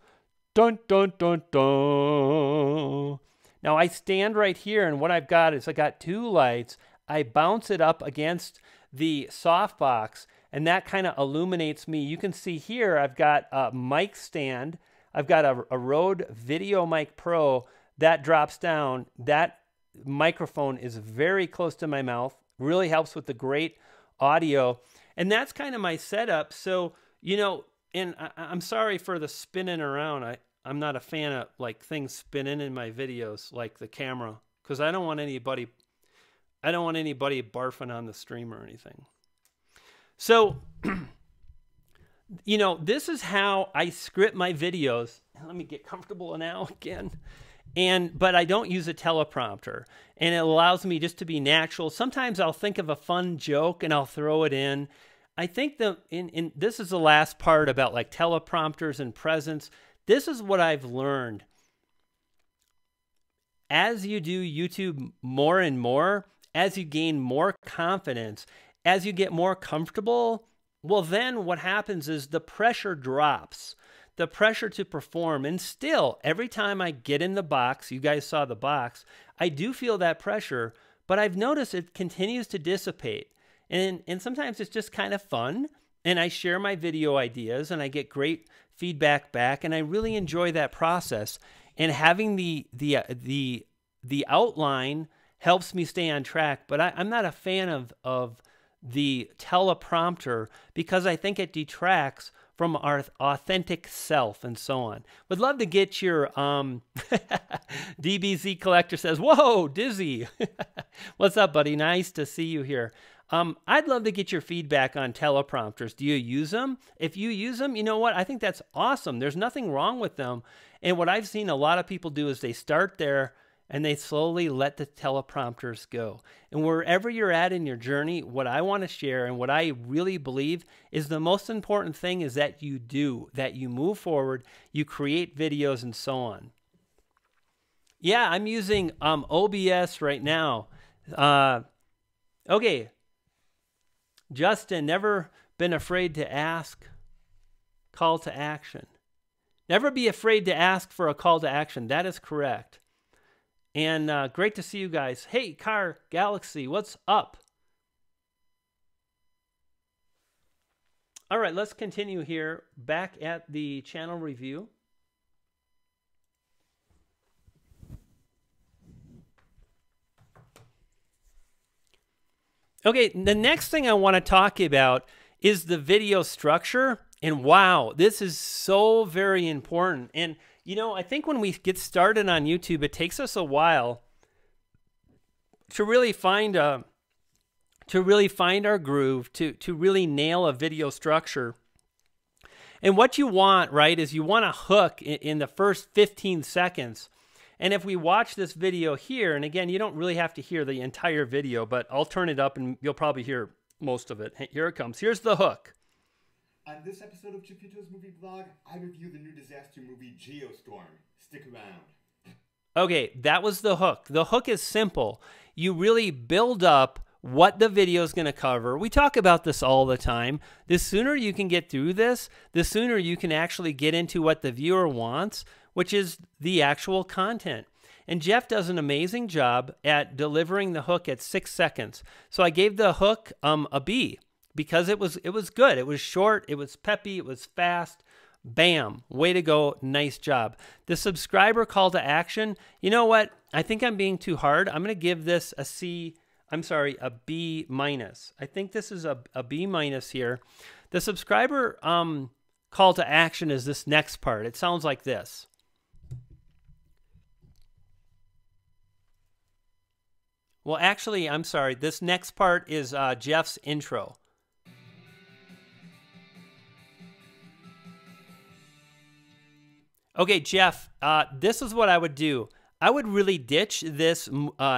Dun, dun, dun, dun. Now I stand right here, and what I've got is I got 2 lights. I bounce it up against the softbox, and that kind of illuminates me. You can see here I've got a mic stand. I've got a Rode Video Mic Pro that drops down. That microphone is very close to my mouth, really helps with the great audio, and that's kind of my setup. So, you know, and I'm sorry for the spinning around. I'm not a fan of like things spinning in my videos, like the camera, because I don't want anybody barfing on the stream or anything. So, you know, this is how I script my videos. Let me get comfortable now again. But I don't use a teleprompter, and it allows me just to be natural. Sometimes I'll think of a fun joke and I'll throw it in. I think this is the last part about like teleprompters and presence. This is what I've learned. As you do YouTube more and more, as you gain more confidence, as you get more comfortable, well, then what happens is the pressure drops. The pressure to perform. And still, every time I get in the box, you guys saw the box, I do feel that pressure, but I've noticed it continues to dissipate. And sometimes it's just kind of fun, and I share my video ideas, and I get great feedback back, and I really enjoy that process. And having the outline helps me stay on track, but I'm not a fan of the teleprompter because I think it detracts from our authentic self and so on. Would love to get your, DBZ Collector says, whoa, Dizzy. What's up, buddy? Nice to see you here. I'd love to get your feedback on teleprompters. Do you use them? If you use them, you know what? I think that's awesome. There's nothing wrong with them. And what I've seen a lot of people do is they start there and they slowly let the teleprompters go. And wherever you're at in your journey, what I want to share and what I really believe is the most important thing is that you move forward, you create videos and so on. Yeah, I'm using OBS right now. Okay. Justin, never been afraid to ask. Call to action. Never be afraid to ask for a call to action. That is correct. And great to see you guys. Hey, Car Galaxy, what's up? All right, let's continue here. Back at the channel review. Okay, the next thing I want to talk about is the video structure. And wow, this is so very important. And you know, I think when we get started on YouTube, it takes us a while really find our groove, to really nail a video structure. And what you want, right, is you want a hook in the first 15 seconds. And if we watch this video here, and again, you don't really have to hear the entire video, but I'll turn it up and you'll probably hear most of it. Here it comes. Here's the hook. On this episode of Chipito's Movie Vlog, I review the new disaster movie Geostorm. Stick around. Okay, that was the hook. The hook is simple. You really build up what the video is going to cover. We talk about this all the time. The sooner you can get through this, the sooner you can actually get into what the viewer wants, which is the actual content. And Jeff does an amazing job at delivering the hook at 6 seconds. So I gave the hook a B because it was good. It was short, it was peppy, it was fast. Bam, way to go, nice job. The subscriber call to action, you know what? I think I'm being too hard. I'm going to give this a B minus. I think this is a B minus here. The subscriber call to action is this next part. It sounds like this. Well, actually, I'm sorry. This next part is Jeff's intro. Okay, Jeff, this is what I would do. I would really ditch this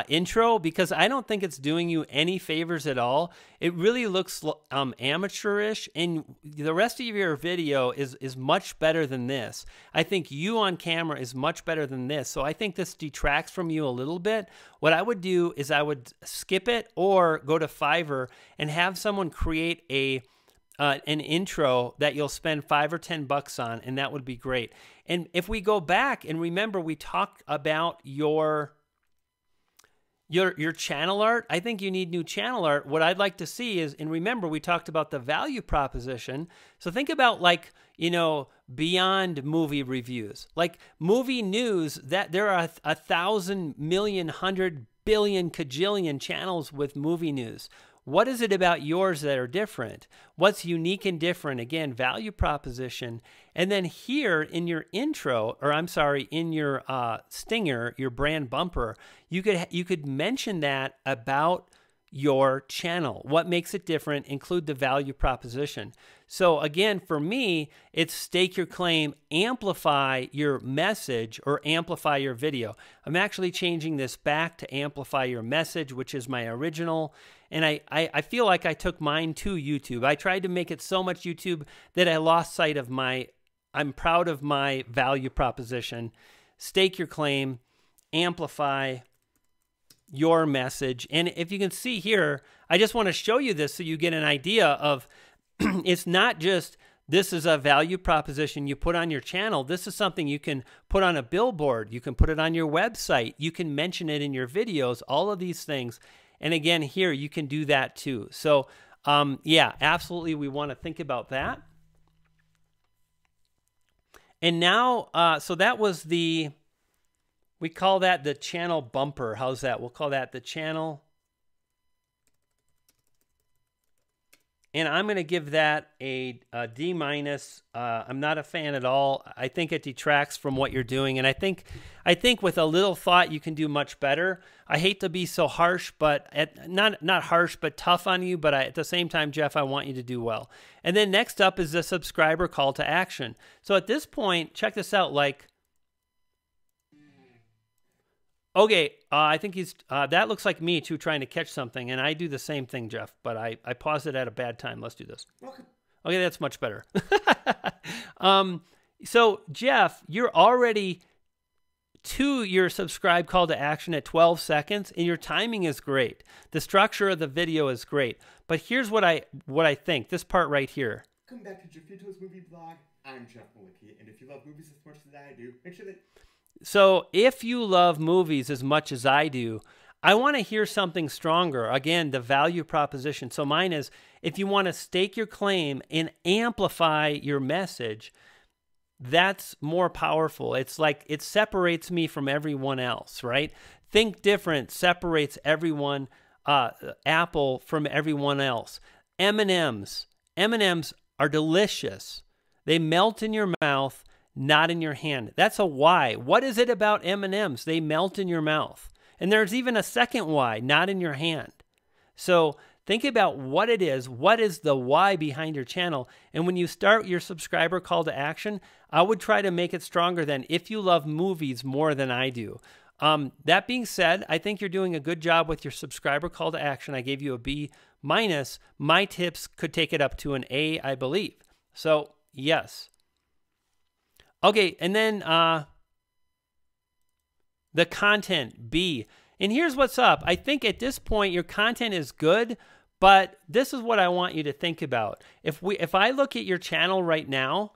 intro because I don't think it's doing you any favors at all. It really looks amateurish, and the rest of your video is much better than this. I think you on camera is much better than this, so I think this detracts from you a little bit. What I would do is I would skip it or go to Fiverr and have someone create an intro that you'll spend $5 or $10 on, and that would be great. And if we go back and remember, we talked about your channel art. I think you need new channel art. What I'd like to see is, and remember, we talked about the value proposition. So think about, like, beyond movie reviews, like movie news, that there are 1,000 million, 100 billion, kajillion channels with movie news. What is it about yours that are different? What's unique and different? Again, value proposition. And then here in your intro, or I'm sorry, in your stinger, your brand bumper, you could mention that about your channel. What makes it different? Include the value proposition. So again, for me, it's stake your claim, amplify your message, or amplify your video. I'm actually changing this back to amplify your message, which is my original. And I feel like I took mine to YouTube. I tried to make it so much YouTube that I lost sight of I'm proud of my value proposition. Stake your claim, amplify your message. And if you can see here, I just want to show you this so you get an idea of it's not just this is a value proposition you put on your channel. This is something you can put on a billboard. You can put it on your website. You can mention it in your videos, all of these things. And again, here you can do that too. So yeah, absolutely, we want to think about that. And now, so that was we call that the channel bumper. How's that? We'll call that the channel. And I'm going to give that a D minus. I'm not a fan at all. I think it detracts from what you're doing. And I think with a little thought, you can do much better. I hate to be so harsh, but not harsh, but tough on you. But at the same time, Jeff, I want you to do well. And then next up is the subscriber call to action. So at this point, check this out. Like, okay, I think that looks like me too, trying to catch something, and I do the same thing, Jeff, but I paused it at a bad time. Let's do this. Okay, that's much better. So, Jeff, you're already to your subscribe call to action at 12 seconds, and your timing is great. The structure of the video is great. But here's what I think, this part right here. Welcome back to Jeffito's Movie Vlog. I'm Jeff Malicki, and if you love movies as much as I do, make sure that... So if you love movies as much as I do, I want to hear something stronger. Again, the value proposition. So mine is, if you want to stake your claim and amplify your message, that's more powerful. It's like it separates me from everyone else, right? Think different separates everyone, Apple from everyone else. M&Ms. M&Ms are delicious. They melt in your mouth, not in your hand. That's a why. What is it about M&Ms? They melt in your mouth. And there's even a second why, not in your hand. So think about what it is. What is the why behind your channel? And when you start your subscriber call to action, I would try to make it stronger than if you love movies more than I do. That being said, I think you're doing a good job with your subscriber call to action. I gave you a B-. My tips could take it up to an A, I believe. So, yes. Okay, and then the content, B. And here's what's up. I think at this point, your content is good, but this is what I want you to think about. If I look at your channel right now,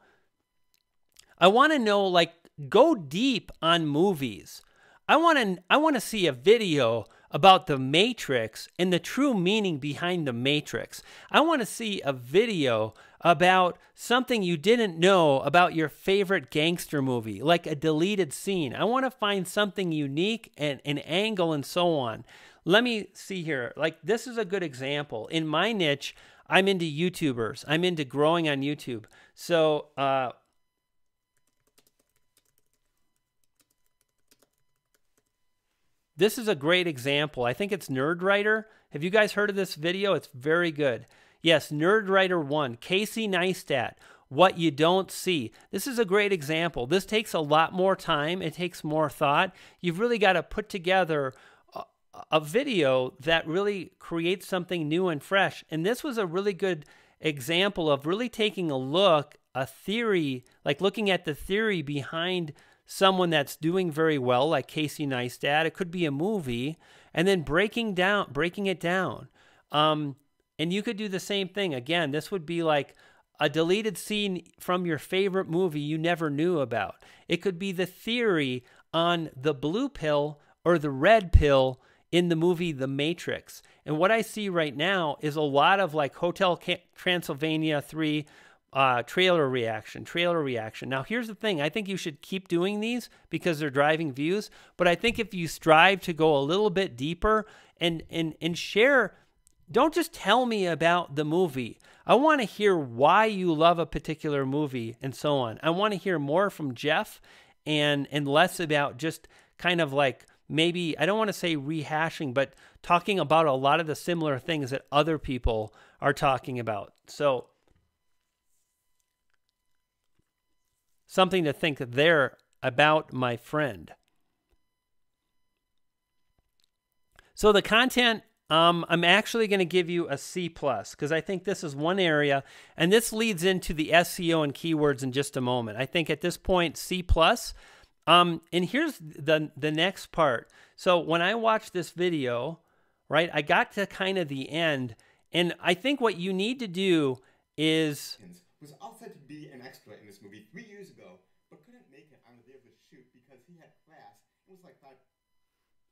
I want to know, like, go deep on movies. I want to see a video about the Matrix and the true meaning behind the Matrix. I want to see a video about something you didn't know about your favorite gangster movie, like a deleted scene. I want to find something unique and an angle and so on. Let me see here. Like, this is a good example. In my niche, I'm into YouTubers. I'm into growing on YouTube. So, this is a great example. I think it's Nerdwriter. Have you guys heard of this video? It's very good. Yes, Nerdwriter 1, Casey Neistat, What You Don't See. This is a great example. This takes a lot more time. It takes more thought. You've really got to put together a video that really creates something new and fresh. And this was a really good example of really taking a look, a theory, like looking at the theory behind someone that's doing very well, like Casey Neistat. It could be a movie, and then breaking it down. And you could do the same thing. Again, this would be like a deleted scene from your favorite movie you never knew about. It could be the theory on the blue pill or the red pill in the movie The Matrix. And what I see right now is a lot of like Hotel Transylvania 3 trailer reaction. Now, here's the thing. I think you should keep doing these because they're driving views. But I think if you strive to go a little bit deeper and share, don't just tell me about the movie. I want to hear why you love a particular movie and so on. I want to hear more from Jeff and less about just kind of like maybe, I don't want to say rehashing, but talking about a lot of the similar things that other people are talking about. So, something to think there about, my friend. So the content, I'm actually going to give you a C+, because I think this is one area, and this leads into the SEO and keywords in just a moment. I think at this point, C+. And here's the next part. So when I watched this video, right, I got to kind of the end, and I think what you need to do is... was all set to be an expert in this movie 3 years ago, but couldn't make it on the day of the shoot because he had class. It was like 5...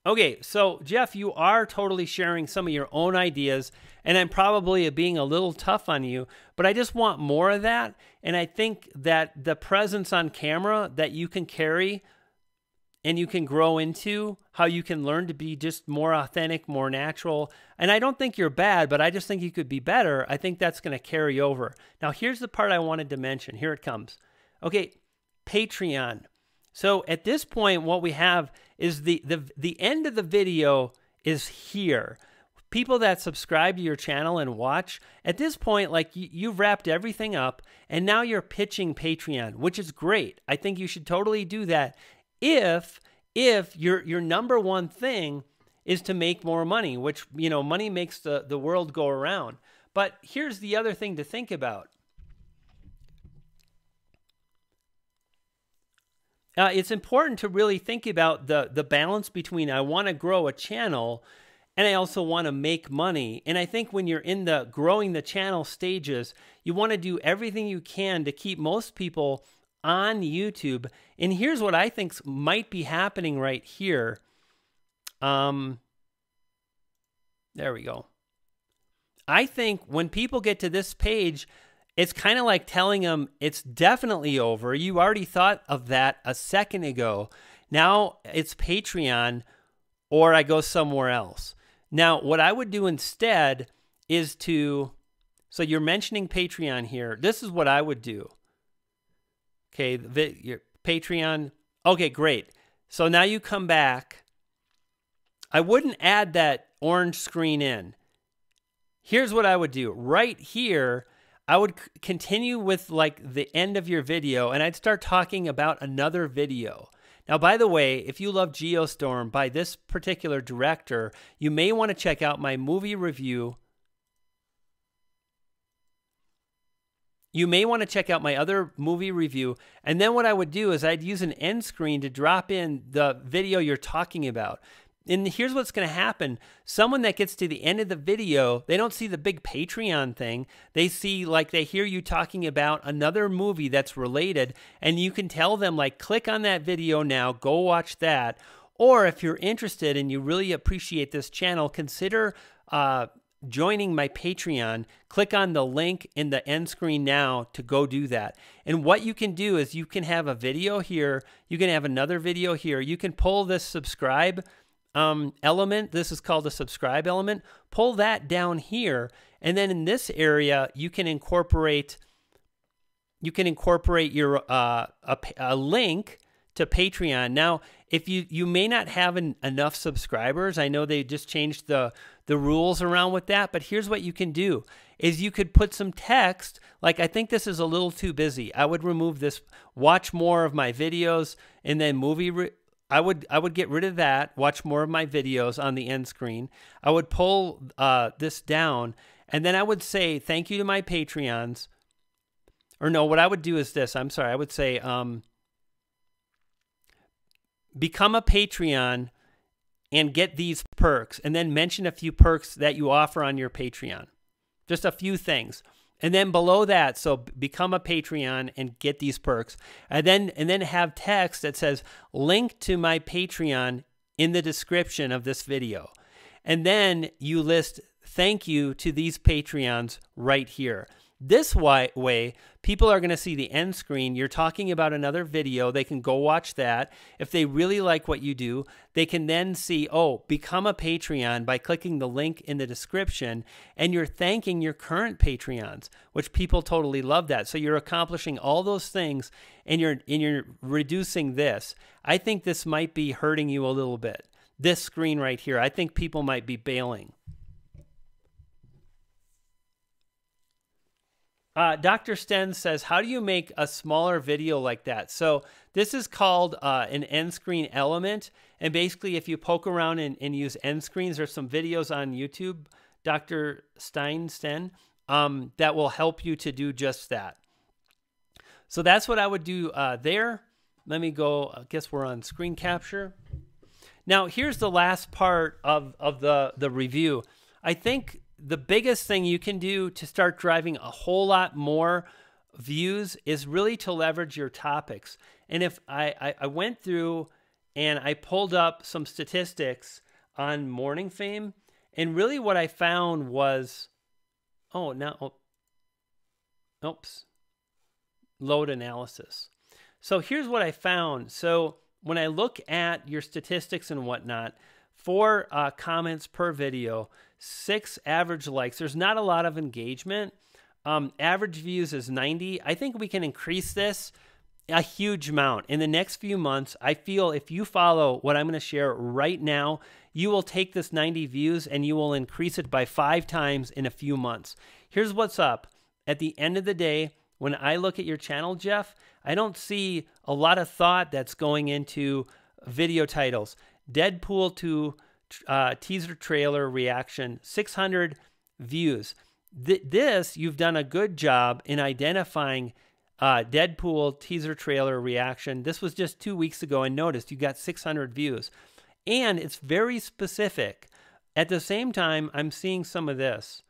Okay, so Jeff, you are totally sharing some of your own ideas, and I'm probably being a little tough on you, but I just want more of that, and I think that the presence on camera that you can carry and you can grow into, how you can learn to be just more authentic, more natural, and I don't think you're bad, but I just think you could be better. I think that's going to carry over. Now, here's the part I wanted to mention. Here it comes. Okay, Patreon. So at this point, what we have is the end of the video is here. People that subscribe to your channel and watch, at this point, like you've wrapped everything up, and now you're pitching Patreon, which is great. I think you should totally do that if your number one thing is to make more money, which, you know, money makes the world go around. But here's the other thing to think about. It's important to really think about the balance between I want to grow a channel and I also want to make money. And I think when you're in the growing the channel stages, you want to do everything you can to keep most people on YouTube. And here's what I think might be happening right here. There we go. I think when people get to this page, it's kind of like telling them it's definitely over. You already thought of that a second ago. Now it's Patreon or I go somewhere else. Now, what I would do instead is so you're mentioning Patreon here. This is what I would do. Okay, your Patreon. Okay, great. So now you come back. I wouldn't add that orange screen in. Here's what I would do. Right here, I would continue with like the end of your video, and I'd start talking about another video. Now, by the way, if you love Geostorm by this particular director, you may want to check out my movie review. You may want to check out my other movie review. And then what I would do is I'd use an end screen to drop in the video you're talking about. And here's what's going to happen. Someone that gets to the end of the video, they don't see the big Patreon thing. They see, like, they hear you talking about another movie that's related, and you can tell them, like, click on that video now, go watch that. Or if you're interested and you really appreciate this channel, consider joining my Patreon. Click on the link in the end screen now to go do that. And what you can do is you can have a video here. You can have another video here. You can pull this subscribe element. This is called a subscribe element. Pull that down here, and then in this area you can incorporate your a link to Patreon. Now, if you may not have enough subscribers, I know they just changed the rules around with that, but here's what you can do is you could put some text, like, I think this is a little too busy. I would remove this, watch more of my videos, and then I would get rid of that, watch more of my videos on the end screen. I would pull this down, and then I would say thank you to my Patreons. Or no, what I would do is this. I'm sorry. I would say become a Patreon and get these perks, and then mention a few perks that you offer on your Patreon. Just a few things. And then below that, so become a Patreon and get these perks. And then have text that says, link to my Patreon in the description of this video. And then you list thank you to these Patreons right here. This way, people are going to see the end screen. You're talking about another video. They can go watch that. If they really like what you do, they can then see, oh, become a Patreon by clicking the link in the description, and you're thanking your current Patreons, which people totally love that. So you're accomplishing all those things, and you're reducing this. I think this might be hurting you a little bit. This screen right here, I think people might be bailing. Dr. Sten says, how do you make a smaller video like that? So this is called an end screen element. And basically, if you poke around and use end screens, there's some videos on YouTube, Dr. Sten, that will help you to do just that. So that's what I would do there. Let me go. I guess we're on screen capture. Now, here's the last part of the review. I think the biggest thing you can do to start driving a whole lot more views is really to leverage your topics. And if I went through and I pulled up some statistics on Morning Fame, and really what I found was, oops, load analysis. So here's what I found. So when I look at your statistics and whatnot, 4 comments per video, 6 average likes. There's not a lot of engagement. Average views is 90. I think we can increase this a huge amount. In the next few months, I feel if you follow what I'm going to share right now, you will take this 90 views and you will increase it by 5 times in a few months. Here's what's up. At the end of the day, when I look at your channel, Jeff, I don't see a lot of thought that's going into video titles. Deadpool 2 teaser trailer reaction, 600 views. This, you've done a good job in identifying Deadpool teaser trailer reaction. This was just 2 weeks ago, and noticed you got 600 views. And it's very specific. At the same time, I'm seeing some of this.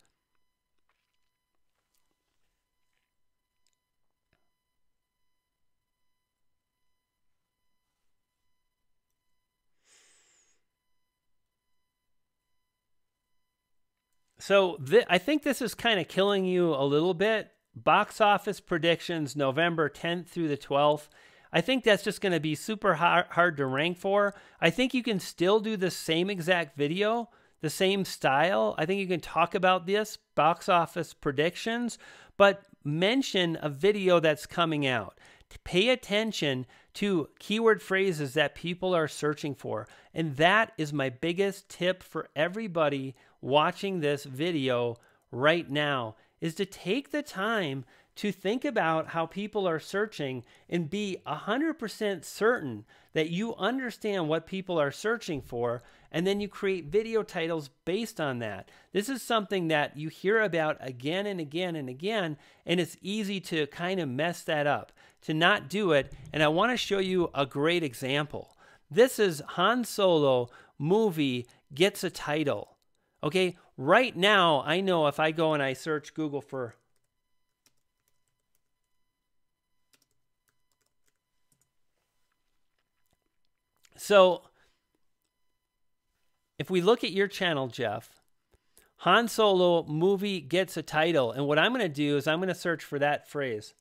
So I think this is kind of killing you a little bit. Box office predictions, November 10th through the 12th. I think that's just going to be super hard to rank for. I think you can still do the same exact video, the same style. I think you can talk about this, box office predictions, but mention a video that's coming out. Pay attention to keyword phrases that people are searching for. And that is my biggest tip for everybody watching this video right now, is to take the time to think about how people are searching and be 100% certain that you understand what people are searching for, and then you create video titles based on that. This is something that you hear about again and again and again, and it's easy to kind of mess that up, to not do it. And I want to show you a great example. This is Han Solo movie gets a title. Okay, right now I know if I go and I search Google for so if we look at your channel, Jeff, Han Solo movie gets a title, and what I'm going to do is I'm going to search for that phrase.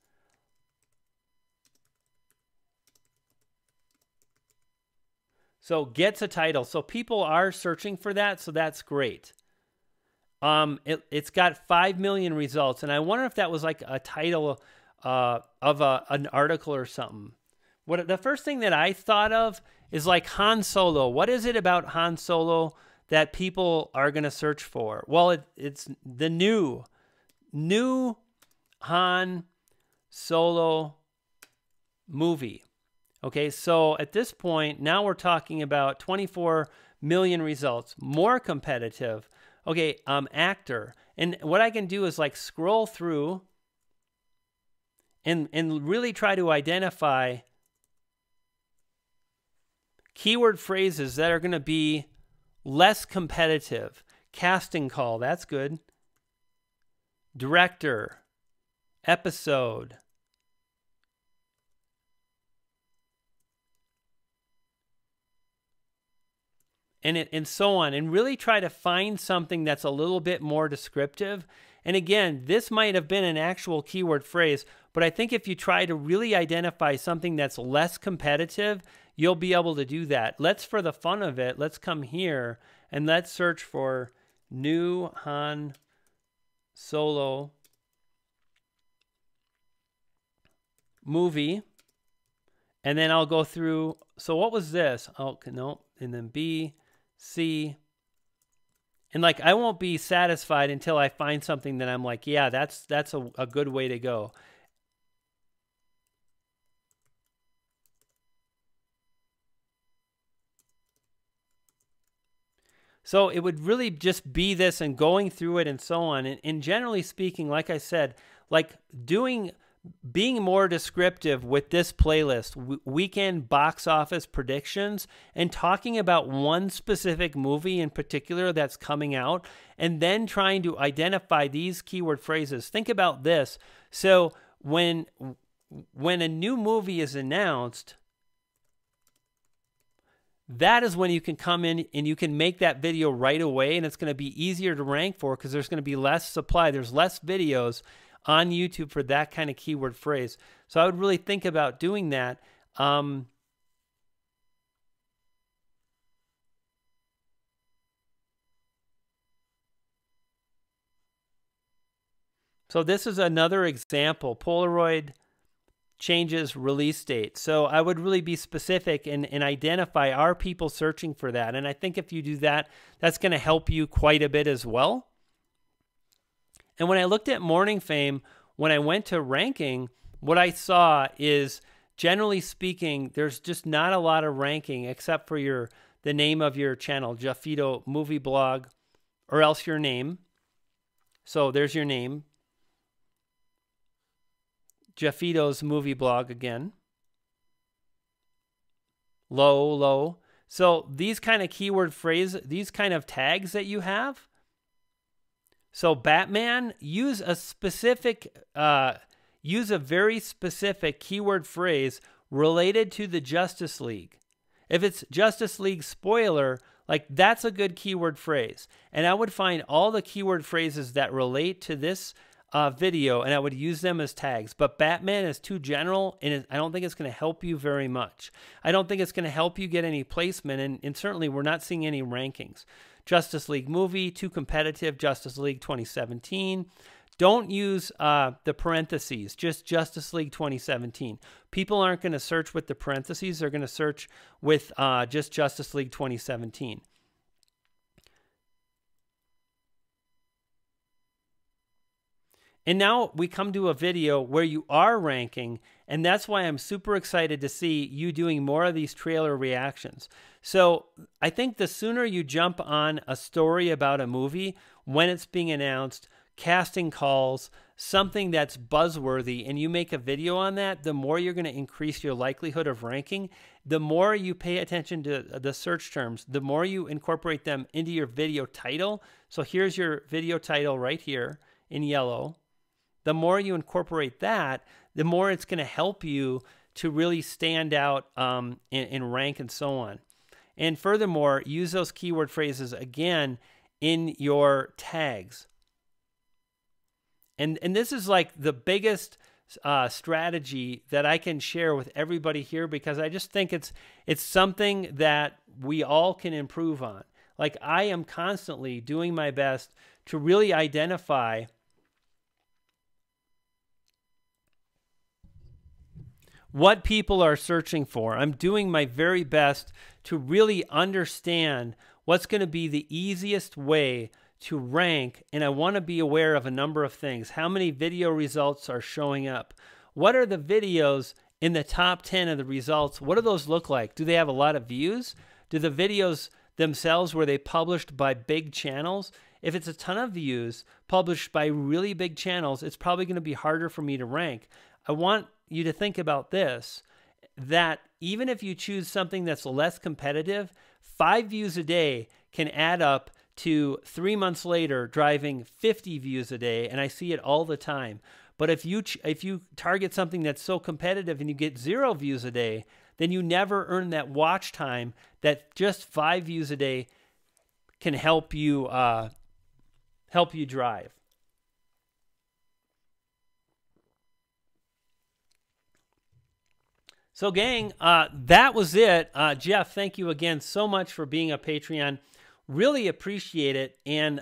So gets a title. So people are searching for that, so that's great. It's got 5 million results, and I wonder if that was like a title of an article or something. The first thing that I thought of is like Han Solo. What is it about Han Solo that people are going to search for? Well, it's the new Han Solo movie. Okay, so at this point, now we're talking about 24 million results, more competitive. Okay, actor. And what I can do is like scroll through and really try to identify keyword phrases that are going to be less competitive. Casting call, that's good. Director, episode. And so on, and really try to find something that's a little bit more descriptive. And again, this might have been an actual keyword phrase, but I think if you try to really identify something that's less competitive, you'll be able to do that. Let's, for the fun of it, let's come here and let's search for new Han Solo movie. And then I'll go through. So what was this? Oh, no. And then B, C. And like, I won't be satisfied until I find something that I'm like, yeah, that's a good way to go. So it would really just be this and going through it and so on. And generally speaking, like I said, like being more descriptive with this playlist, weekend box office predictions, and talking about one specific movie in particular that's coming out, and then trying to identify these keyword phrases. Think about this. So when a new movie is announced, that is when you can come in and you can make that video right away, and it's going to be easier to rank for because there's going to be less supply. There's less videos on YouTube for that kind of keyword phrase. So I would really think about doing that. So this is another example. Polaroid changes release date. So I would really be specific and identify, are people searching for that? And I think if you do that, that's going to help you quite a bit as well. And when I looked at Morning Fame, when I went to ranking, what I saw is, generally speaking, there's just not a lot of ranking except for the name of your channel, Jaffito Movie Blog, or else your name. So there's your name. Jaffito's Movie Blog again. Low. So these kind of keyword phrases, these kind of tags that you have. So Batman, use a very specific keyword phrase related to the Justice League. If it's Justice League spoiler, like that's a good keyword phrase. And I would find all the keyword phrases that relate to this video, and I would use them as tags. But Batman is too general, and I don't think it's going to help you very much. I don't think it's going to help you get any placement, and certainly we're not seeing any rankings. Justice League movie, too competitive, Justice League 2017. Don't use the parentheses, just Justice League 2017. People aren't going to search with the parentheses. They're going to search with just Justice League 2017. And now we come to a video where you are ranking, and that's why I'm super excited to see you doing more of these trailer reactions. So I think the sooner you jump on a story about a movie, when it's being announced, casting calls, something that's buzzworthy, and you make a video on that, the more you're going to increase your likelihood of ranking. The more you pay attention to the search terms, the more you incorporate them into your video title. So here's your video title right here in yellow. The more you incorporate that, the more it's going to help you to really stand out in rank and so on. And furthermore, use those keyword phrases again in your tags. And this is like the biggest strategy that I can share with everybody here, because I just think it's something that we all can improve on. Like, I am constantly doing my best to really identify what people are searching for. I'm doing my very best to really understand what's going to be the easiest way to rank, and I want to be aware of a number of things. How many video results are showing up? What are the videos in the top 10 of the results? What do those look like? Do they have a lot of views? Do the videos themselves, were they published by big channels? If it's a ton of views published by really big channels, it's probably going to be harder for me to rank. I want you to think about this, that even if you choose something that's less competitive, 5 views a day can add up to 3 months later driving 50 views a day, and I see it all the time. But if you target something that's so competitive and you get 0 views a day, then you never earn that watch time that just 5 views a day can help you drive. So gang, that was it. Jeff, thank you again so much for being a Patreon. Really appreciate it. And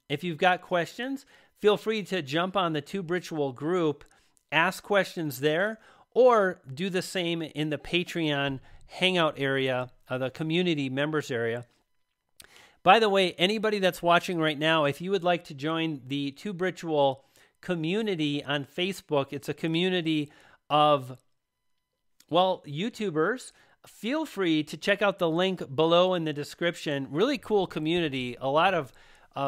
if you've got questions, feel free to jump on the Tube Ritual group, ask questions there, or do the same in the Patreon hangout area, the community members area. By the way, anybody that's watching right now, if you would like to join the Tube Ritual community on Facebook, it's a community of, well, YouTubers. Feel free to check out the link below in the description. Really cool community. A lot of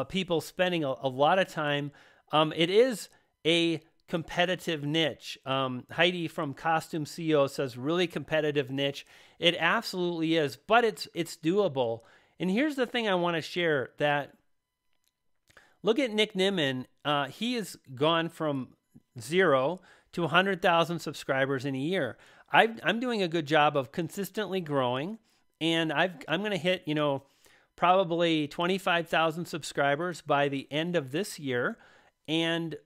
people spending a lot of time. It is a competitive niche. Heidi from Costume CEO says really competitive niche. It absolutely is, but it's doable. And here's the thing I want to share, that look at Nick Nimmin. He has gone from 0 to 100,000 subscribers in a year. I'm doing a good job of consistently growing, and I'm going to hit, probably 25,000 subscribers by the end of this year. And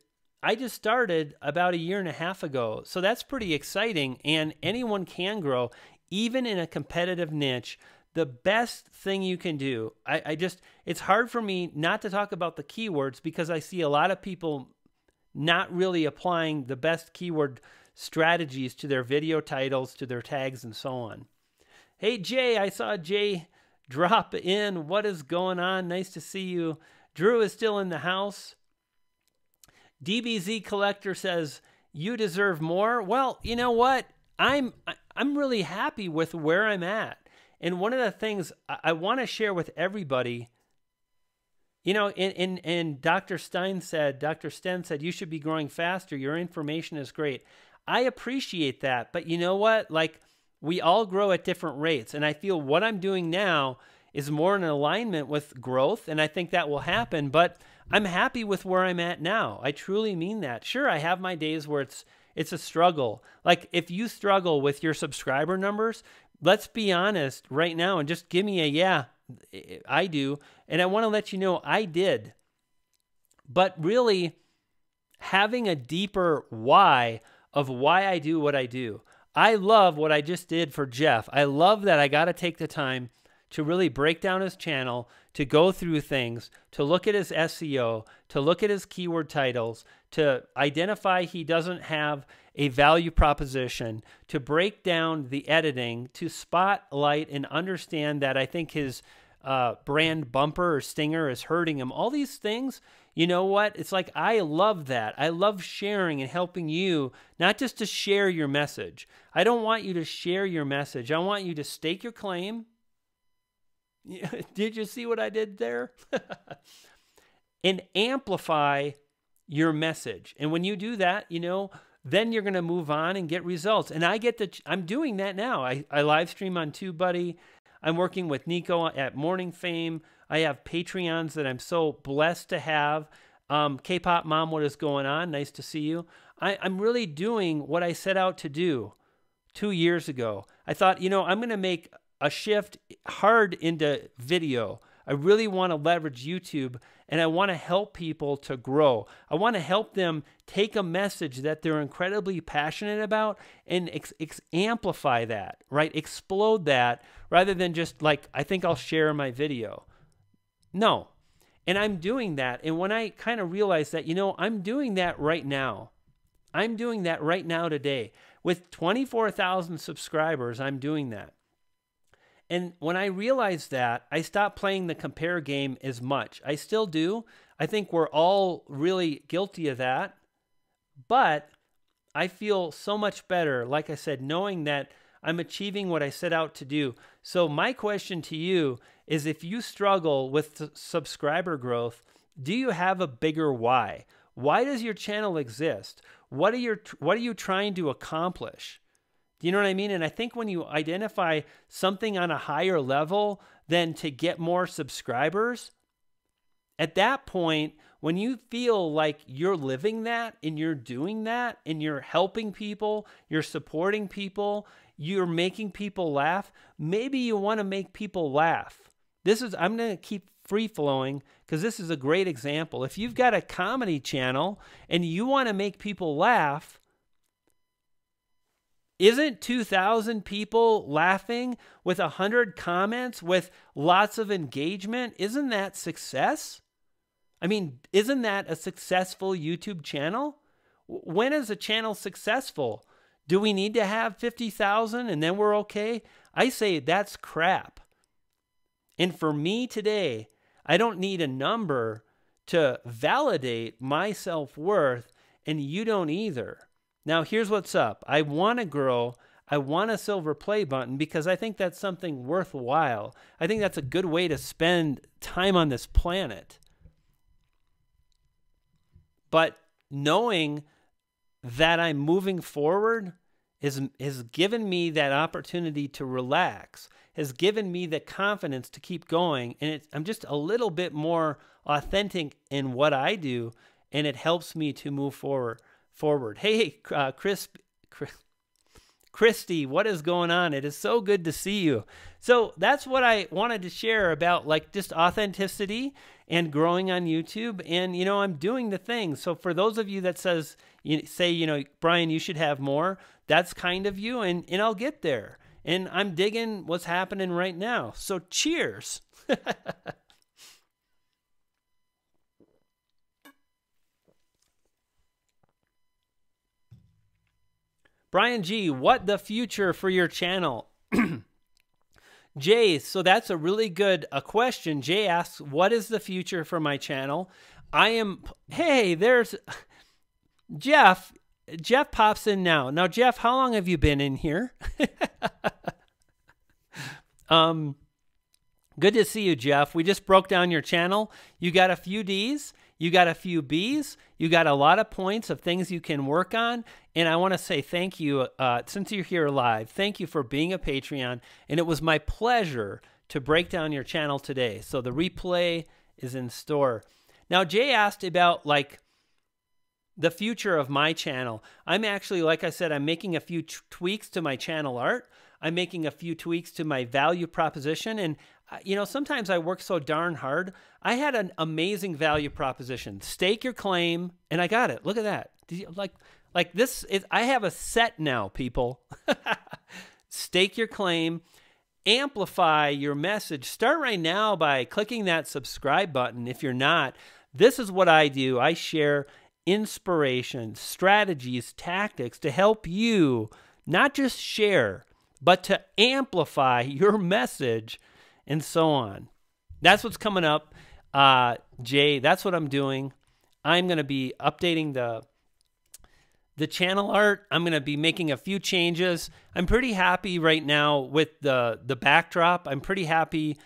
I just started about 1.5 years ago. So that's pretty exciting, and anyone can grow, even in a competitive niche. The best thing you can do, it's hard for me not to talk about the keywords, because I see a lot of people not really applying the best keyword strategies to their video titles, to their tags, and so on. Hey, Jay, I saw Jay drop in. What is going on? Nice to see you. Drew is still in the house. DBZ Collector says, you deserve more. Well, you know what? I'm really happy with where I'm at. And one of the things I want to share with everybody, and Dr. Sten said, you should be growing faster. Your information is great. I appreciate that. But you know what? Like, we all grow at different rates. And I feel what I'm doing now is more in alignment with growth. And I think that will happen. But I'm happy with where I'm at now. I truly mean that. Sure, I have my days where it's a struggle. Like, if you struggle with your subscriber numbers, let's be honest right now and just give me a yeah, I do. And I want to let you know I did. But really, having a deeper why of why I do what I do. I love what I just did for Jeff. I love that I got to take the time to really break down his channel, to go through things, to look at his SEO, to look at his keyword titles, to identify he doesn't have a value proposition, to break down the editing, to spotlight and understand that I think his brand bumper or stinger is hurting him. All these things, you know what? It's like, I love that. I love sharing and helping you, not just to share your message. I don't want you to share your message. I want you to stake your claim. Did you see what I did there? And amplify your message. And when you do that, you know, then you're going to move on and get results. And I'm doing that now. I live stream on TubeBuddy. I'm working with Nico at Morning Fame. I have Patreons that I'm so blessed to have. K-Pop Mom, what is going on? Nice to see you. I'm really doing what I set out to do 2 years ago. I thought, you know, I'm going to make a shift hard into video. I really want to leverage YouTube, and I want to help people to grow. I want to help them take a message that they're incredibly passionate about and amplify that, right? Explode that rather than just like, I think I'll share my video. No. And I'm doing that. And when I kind of realized that, you know, I'm doing that right now. I'm doing that right now today. With 24,000 subscribers, I'm doing that. And when I realized that, I stopped playing the compare game as much. I still do. I think we're all really guilty of that. But I feel so much better, like I said, knowing that I'm achieving what I set out to do. So my question to you is, if you struggle with subscriber growth, do you have a bigger why? Why does your channel exist? What are you trying to accomplish? Do you know what I mean? And I think when you identify something on a higher level than to get more subscribers, at that point, when you feel like you're living that and you're doing that and you're helping people, you're supporting people, you're making people laugh, maybe you want to make people laugh. I'm going to keep free flowing because this is a great example. If you've got a comedy channel and you want to make people laugh, isn't 2,000 people laughing with 100 comments with lots of engagement? Isn't that success? I mean, isn't that a successful YouTube channel? When is a channel successful? Do we need to have 50,000 and then we're okay? I say that's crap. And for me today, I don't need a number to validate my self-worth, and you don't either. Now, here's what's up. I want to grow. I want a silver play button because I think that's something worthwhile. I think that's a good way to spend time on this planet. But knowing that I'm moving forward has given me that opportunity to relax, has given me the confidence to keep going. And I'm just a little bit more authentic in what I do, and it helps me to move forward. Hey, Christy, what is going on? It is so good to see you. So that's what I wanted to share about, like, just authenticity and growing on YouTube. And, you know, I'm doing the thing. So for those of you that say, you know, Brian, you should have more, that's kind of you, and I'll get there. And I'm digging what's happening right now. So cheers. Brian G., what the future for your channel? Jay, so that's a really good question. Jay asks, what is the future for my channel? Hey, there's Jeff. Jeff pops in now. Now, Jeff, how long have you been in here? Good to see you, Jeff. We just broke down your channel. You got a few Ds. You got a few Bs. You got a lot of points of things you can work on. And I want to say thank you, since you're here live, thank you for being a Patreon. And it was my pleasure to break down your channel today. So the replay is in store. Now, Jay asked about, like, the future of my channel. I'm actually, like I said, I'm making a few tweaks to my channel art. I'm making a few tweaks to my value proposition. And, you know, sometimes I work so darn hard. I had an amazing value proposition. Stake your claim, and I got it. Look at that. Like this is, I have a set now, people. Stake your claim. amplify your message, start right now by clicking that subscribe button. If you're not, this is what I do. I share inspiration, strategies, tactics to help you not just share, but to amplify your message and so on. That's what's coming up, Jay. That's what I'm doing. I'm going to be updating the channel art. I'm going to be making a few changes. I'm pretty happy right now with the backdrop. I'm pretty happy.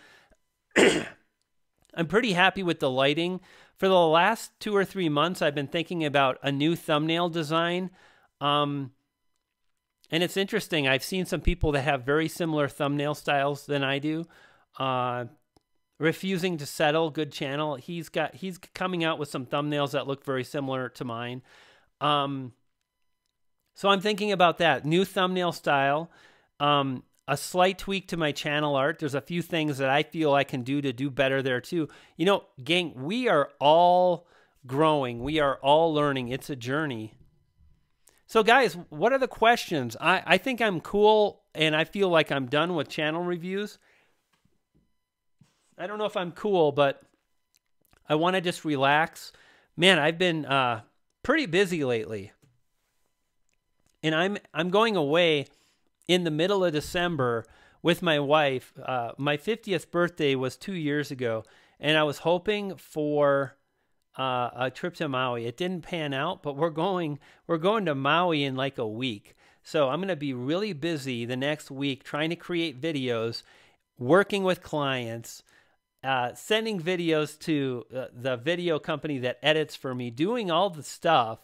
I'm pretty happy with the lighting. For the last 2 or 3 months, I've been thinking about a new thumbnail design. And it's interesting. I've seen some people that have very similar thumbnail styles than I do. Refusing to Settle, good channel. He's coming out with some thumbnails that look very similar to mine. So I'm thinking about that new thumbnail style. A slight tweak to my channel art. There's a few things that I feel I can do to do better there too. You know, gang, we are all growing. We are all learning. It's a journey. So guys, what are the questions? I think I'm cool and I feel like I'm done with channel reviews. I don't know if I'm cool, but I want to just relax. Man, I've been pretty busy lately. And I'm going away in the middle of December with my wife. My 50th birthday was 2 years ago, and I was hoping for a trip to Maui. It didn't pan out, but we're going to Maui in like a week. So I'm going to be really busy the next week trying to create videos, working with clients, sending videos to the video company that edits for me, doing all the stuff.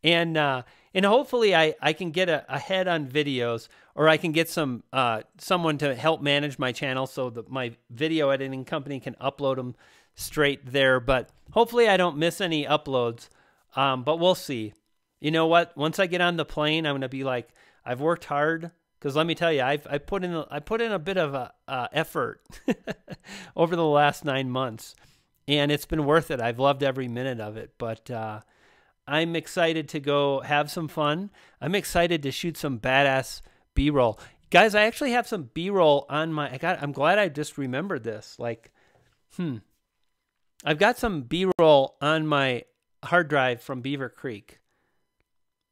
And hopefully I can get ahead on videos, or I can get someone to help manage my channel so that my video editing company can upload them straight there. But hopefully I don't miss any uploads. But we'll see. You know what? Once I get on the plane, I'm going to be like, I've worked hard. Because let me tell you, I put in a bit of effort over the last 9 months, and it's been worth it. I've loved every minute of it. But I'm excited to go have some fun. I'm excited to shoot some badass B-roll. Guys, I actually have some B-roll on I'm glad I just remembered this. Like, I've got some B-roll on my hard drive from Beaver Creek.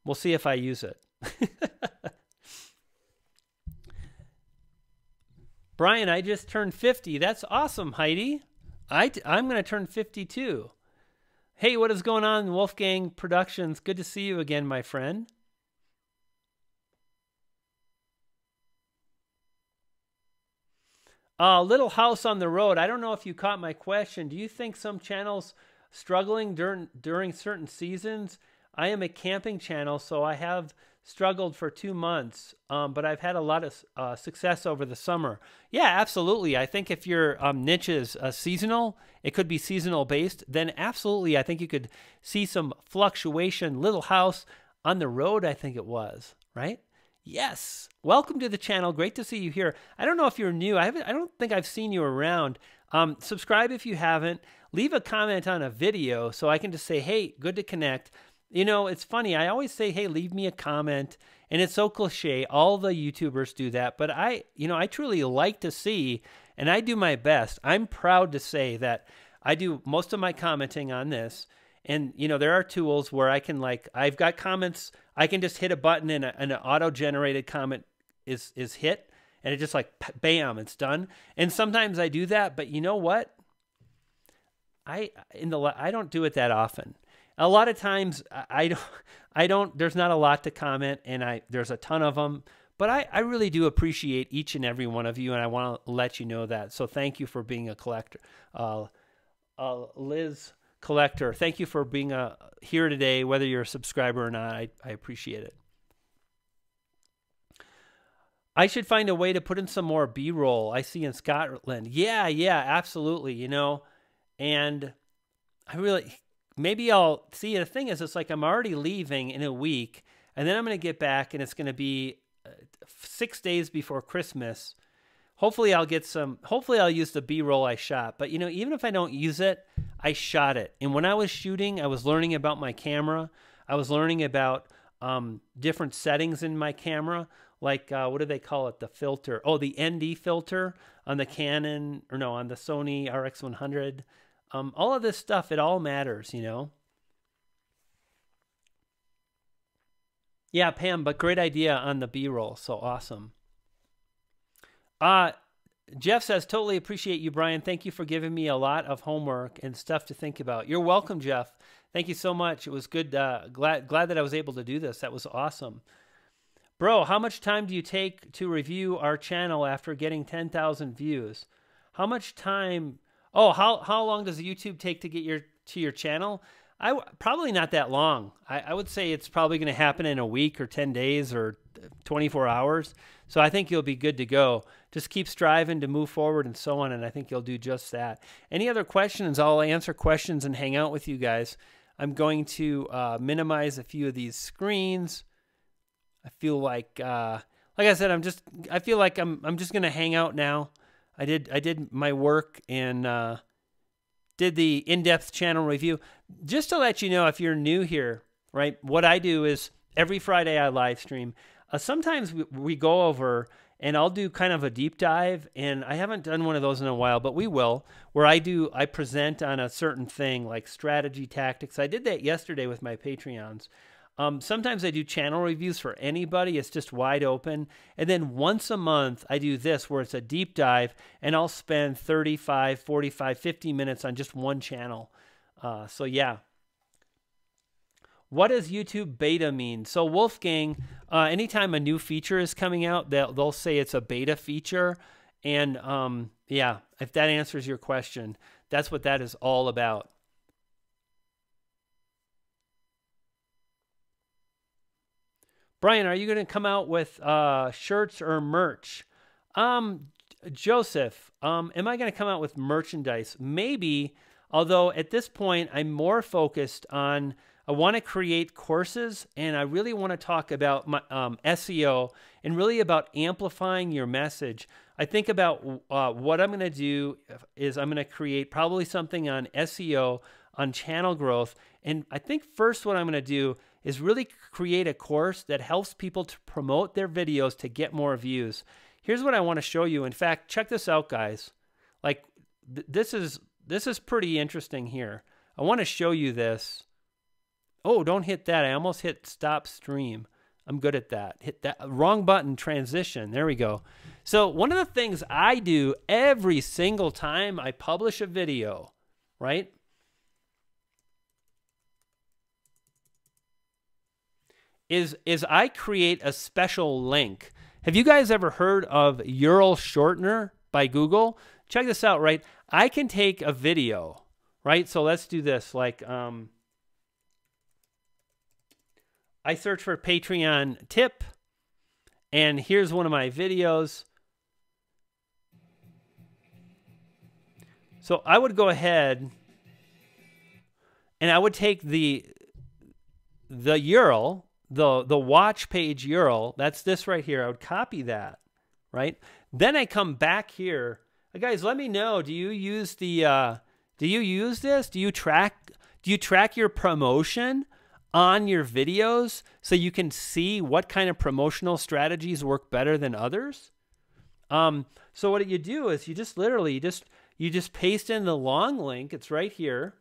We'll see if I use it. Brian, I just turned 50. That's awesome, Heidi. I'm going to turn 52. Hey, what is going on, Wolfgang Productions? Good to see you again, my friend. Little House on the Road. I don't know if you caught my question. Do you think some channels struggling during certain seasons? I am a camping channel, so I have struggled for 2 months, but I've had a lot of success over the summer. Yeah, absolutely. I think if your niche is seasonal, it could be seasonal based, then absolutely I think you could see some fluctuation. Little House on the Road, I think it was, right? Yes. Welcome to the channel. Great to see you here. I don't know if you're new. I don't think I've seen you around. Subscribe if you haven't. Leave a comment on a video so I can just say, hey, good to connect. You know, it's funny. I always say, hey, leave me a comment. And it's so cliche. All the YouTubers do that. But I truly like to see, and I do my best. I'm proud to say that I do most of my commenting on this. And, you know, there are tools where I can, like, I've got comments. I can just hit a button and an auto-generated comment is hit. And it just like, bam, it's done. And sometimes I do that. But you know what? I don't do it that often. A lot of times I don't, there's not a lot to comment, and there's a ton of them, but I really do appreciate each and every one of you, and I want to let you know that. So thank you for being a collector. Liz Collector, thank you for being here today, whether you're a subscriber or not. I appreciate it. I should find a way to put in some more B-roll. I see in Scotland. Yeah, absolutely, you know, and maybe I'll see. The thing is, it's like I'm already leaving in a week, and then I'm going to get back, and it's going to be 6 days before Christmas. Hopefully I'll use the B-roll I shot. But, you know, even if I don't use it, I shot it. And when I was shooting, I was learning about my camera. I was learning about different settings in my camera, like what do they call it? The filter. Oh, the ND filter on the Canon, or no, on the Sony RX100. All of this stuff, it all matters, you know. Yeah, Pam, but great idea on the B-roll. So awesome. Jeff says, totally appreciate you, Brian. Thank you for giving me a lot of homework and stuff to think about. You're welcome, Jeff. Thank you so much. It was good. Glad that I was able to do this. That was awesome. Bro, how much time do you take to review our channel after getting 10,000 views? How much time? Oh, how long does YouTube take to get to your channel? Probably not that long. I would say it's probably going to happen in a week or 10 days or 24 hours. So I think you'll be good to go. Just keep striving to move forward and so on, and I think you'll do just that. Any other questions? I'll answer questions and hang out with you guys. I'm going to minimize a few of these screens. I feel like I said, I feel like I'm just going to hang out now. I did my work and did the in-depth channel review. Just to let you know, if you're new here, right, what I do is every Friday I live stream. Sometimes we go over and I'll do kind of a deep dive, and I haven't done one of those in a while, but we will, where I present on a certain thing like strategy, tactics. I did that yesterday with my Patreons. Sometimes I do channel reviews for anybody. It's just wide open. And then once a month, I do this where it's a deep dive, and I'll spend 35, 45, 50 minutes on just one channel. So yeah. What does YouTube beta mean? So Wolfgang, anytime a new feature is coming out, they'll say it's a beta feature. And yeah, if that answers your question, that's what that is all about. Brian, are you going to come out with shirts or merch? Joseph, am I going to come out with merchandise? Maybe, although at this point, I'm more focused on, I want to create courses, and I really want to talk about my, SEO and really about amplifying your message. I think about what I'm going to do is I'm going to create probably something on SEO, on channel growth. And I think first what I'm going to do is really create a course that helps people to promote their videos to get more views. Here's what I want to show you. In fact, check this out, guys. Like this is pretty interesting here. I want to show you this. Oh, don't hit that. I almost hit stop stream. I'm good at that. Hit that wrong button, transition. There we go. So one of the things I do every single time I publish a video, right, is I create a special link. Have you guys ever heard of URL shortener by Google? Check this out, right? I can take a video, right? So let's do this. Like, I search for Patreon tip, and here's one of my videos. So I would go ahead and I would take the URL, the watch page URL, that's this right here. I would copy that, right? Then I come back here. Guys, let me know. Do you use the do you use this? Do you track your promotion on your videos so you can see what kind of promotional strategies work better than others? So what you do is you just literally you just paste in the long link. It's right here.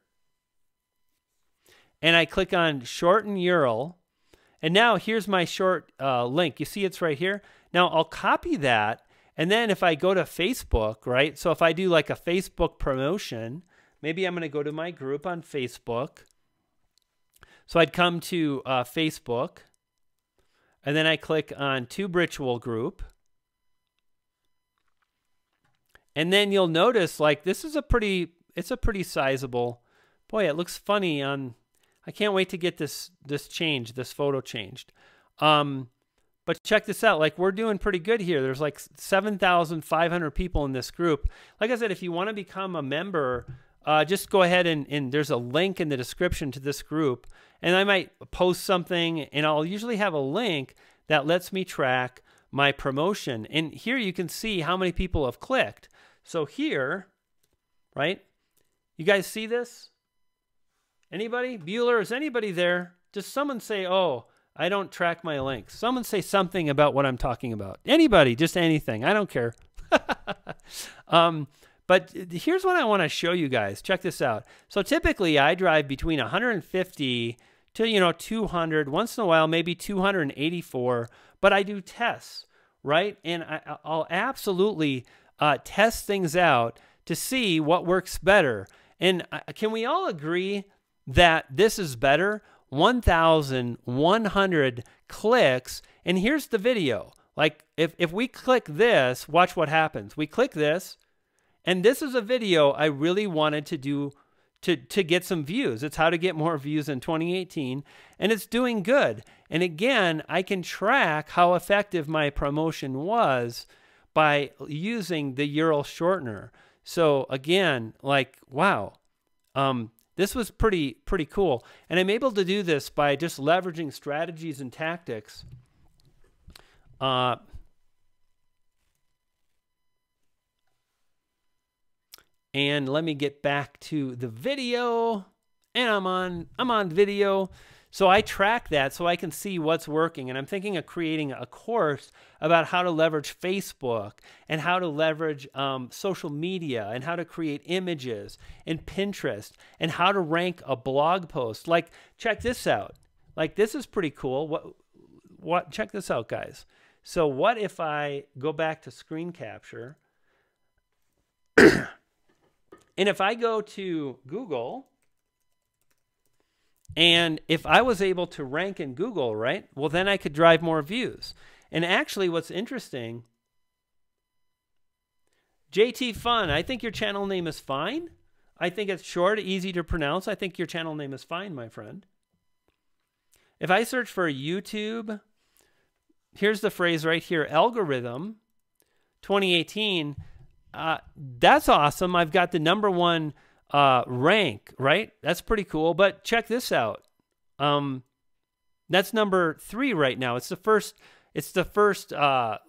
And I click on shorten URL. And now here's my short link. You see it's right here. Now I'll copy that. And then if I go to Facebook, right? So if I do like a Facebook promotion, maybe I'm going to go to my group on Facebook. So I'd come to Facebook. And then I click on Tube Ritual Group. And then you'll notice like this is it's a pretty sizable, boy, it looks funny on, I can't wait to get this changed, this photo changed. But check this out, like we're doing pretty good here. There's like 7,500 people in this group. Like I said, if you want to become a member, just go ahead and there's a link in the description to this group. And I might post something and I'll usually have a link that lets me track my promotion. And here you can see how many people have clicked. So here, right? You guys see this? Anybody? Bueller, is anybody there? Just someone say, oh, I don't track my links. Someone say something about what I'm talking about. Anybody, just anything. I don't care. But here's what I want to show you guys. Check this out. So typically I drive between 150 to, 200, once in a while, maybe 284, but I do tests, right? And I'll absolutely test things out to see what works better. And can we all agree that this is better? 1,100 clicks. And here's the video. Like if we click this, watch what happens. We click this, and this is a video I really wanted to do to get some views. It's how to get more views in 2018, and it's doing good. And again, I can track how effective my promotion was by using the URL shortener. So again, like, wow, this was pretty cool. And I'm able to do this by just leveraging strategies and tactics. And let me get back to the video. And I'm on video. So I track that so I can see what's working. And I'm thinking of creating a course about how to leverage Facebook and how to leverage social media and how to create images and Pinterest and how to rank a blog post. Like, check this out. Like, this is pretty cool. Check this out, guys. So what if I go back to screen capture and if I go to Google, and if I was able to rank in Google, right, well, then I could drive more views. And actually what's interesting, JT Fun, I think your channel name is fine. I think it's short, easy to pronounce. I think your channel name is fine, my friend. If I search for YouTube, here's the phrase right here, algorithm 2018. That's awesome. I've got the *1 rank, right? That's pretty cool. But check this out. That's number 3 right now. It's the first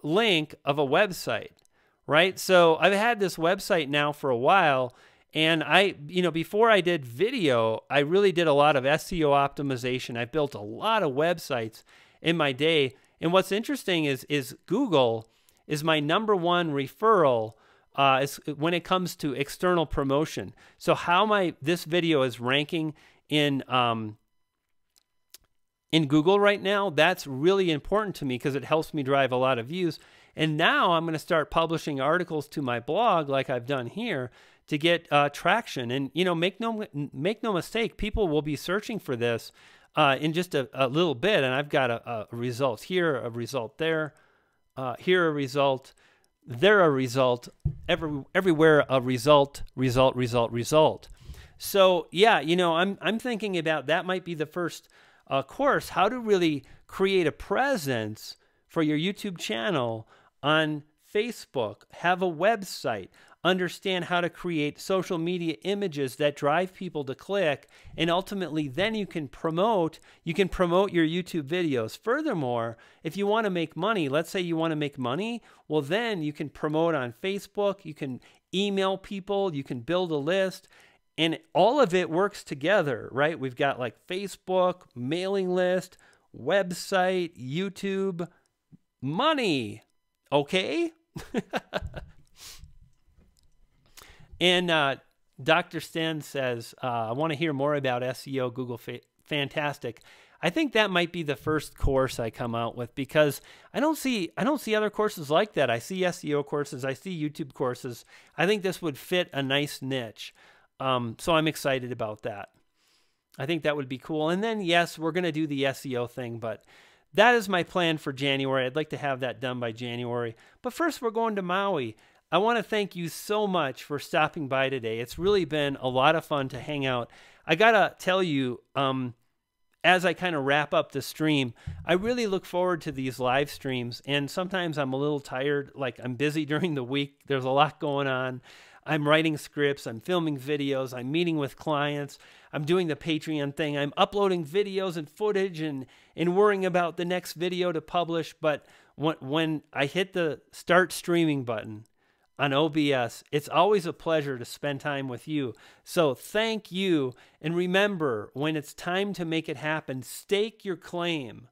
link of a website, right? So I've had this website now for a while, and before I did video, I really did a lot of SEO optimization. I built a lot of websites in my day. And what's interesting is Google is my #1 referral when it comes to external promotion. So how this video is ranking in Google right now, that's really important to me because it helps me drive a lot of views. And now I'm going to start publishing articles to my blog like I've done here to get traction. And make no mistake, people will be searching for this in just a little bit. And I've got a result here, a result there, here a result, there a result, everywhere a result. So yeah, I'm thinking about that might be the first course, how to really create a presence for your YouTube channel on Facebook, have a website, understand how to create social media images that drive people to click, and ultimately then you can promote your YouTube videos. Furthermore, if you want to make money, let's say you want to make money, well then you can promote on Facebook, you can email people, you can build a list, and all of it works together, right? We've got like Facebook, mailing list, website, YouTube, money, okay? And Dr. Sten says, I want to hear more about SEO, Google, fantastic. I think that might be the first course I come out with because I don't see other courses like that. I see SEO courses, I see YouTube courses. I think this would fit a nice niche. So I'm excited about that. I think that would be cool. And then, yes, we're going to do the SEO thing, but that is my plan for January. I'd like to have that done by January. But first, we're going to Maui. I want to thank you so much for stopping by today. It's really been a lot of fun to hang out. I got to tell you, as I kind of wrap up the stream, I really look forward to these live streams. And sometimes I'm a little tired, like I'm busy during the week. There's a lot going on. I'm writing scripts, I'm filming videos, I'm meeting with clients, I'm doing the Patreon thing, I'm uploading videos and footage and worrying about the next video to publish. But when I hit the start streaming button on OBS, it's always a pleasure to spend time with you. So thank you. And remember, when it's time to make it happen, stake your claim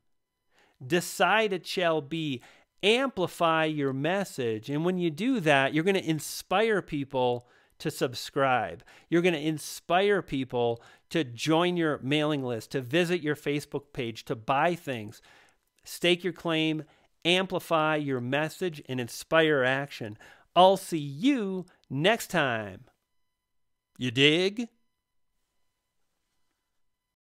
Decide it shall be. Amplify your message. And when you do that, you're going to inspire people to subscribe. You're going to inspire people to join your mailing list, to visit your Facebook page, to buy things. Stake your claim, amplify your message, and inspire action. I'll see you next time. You dig?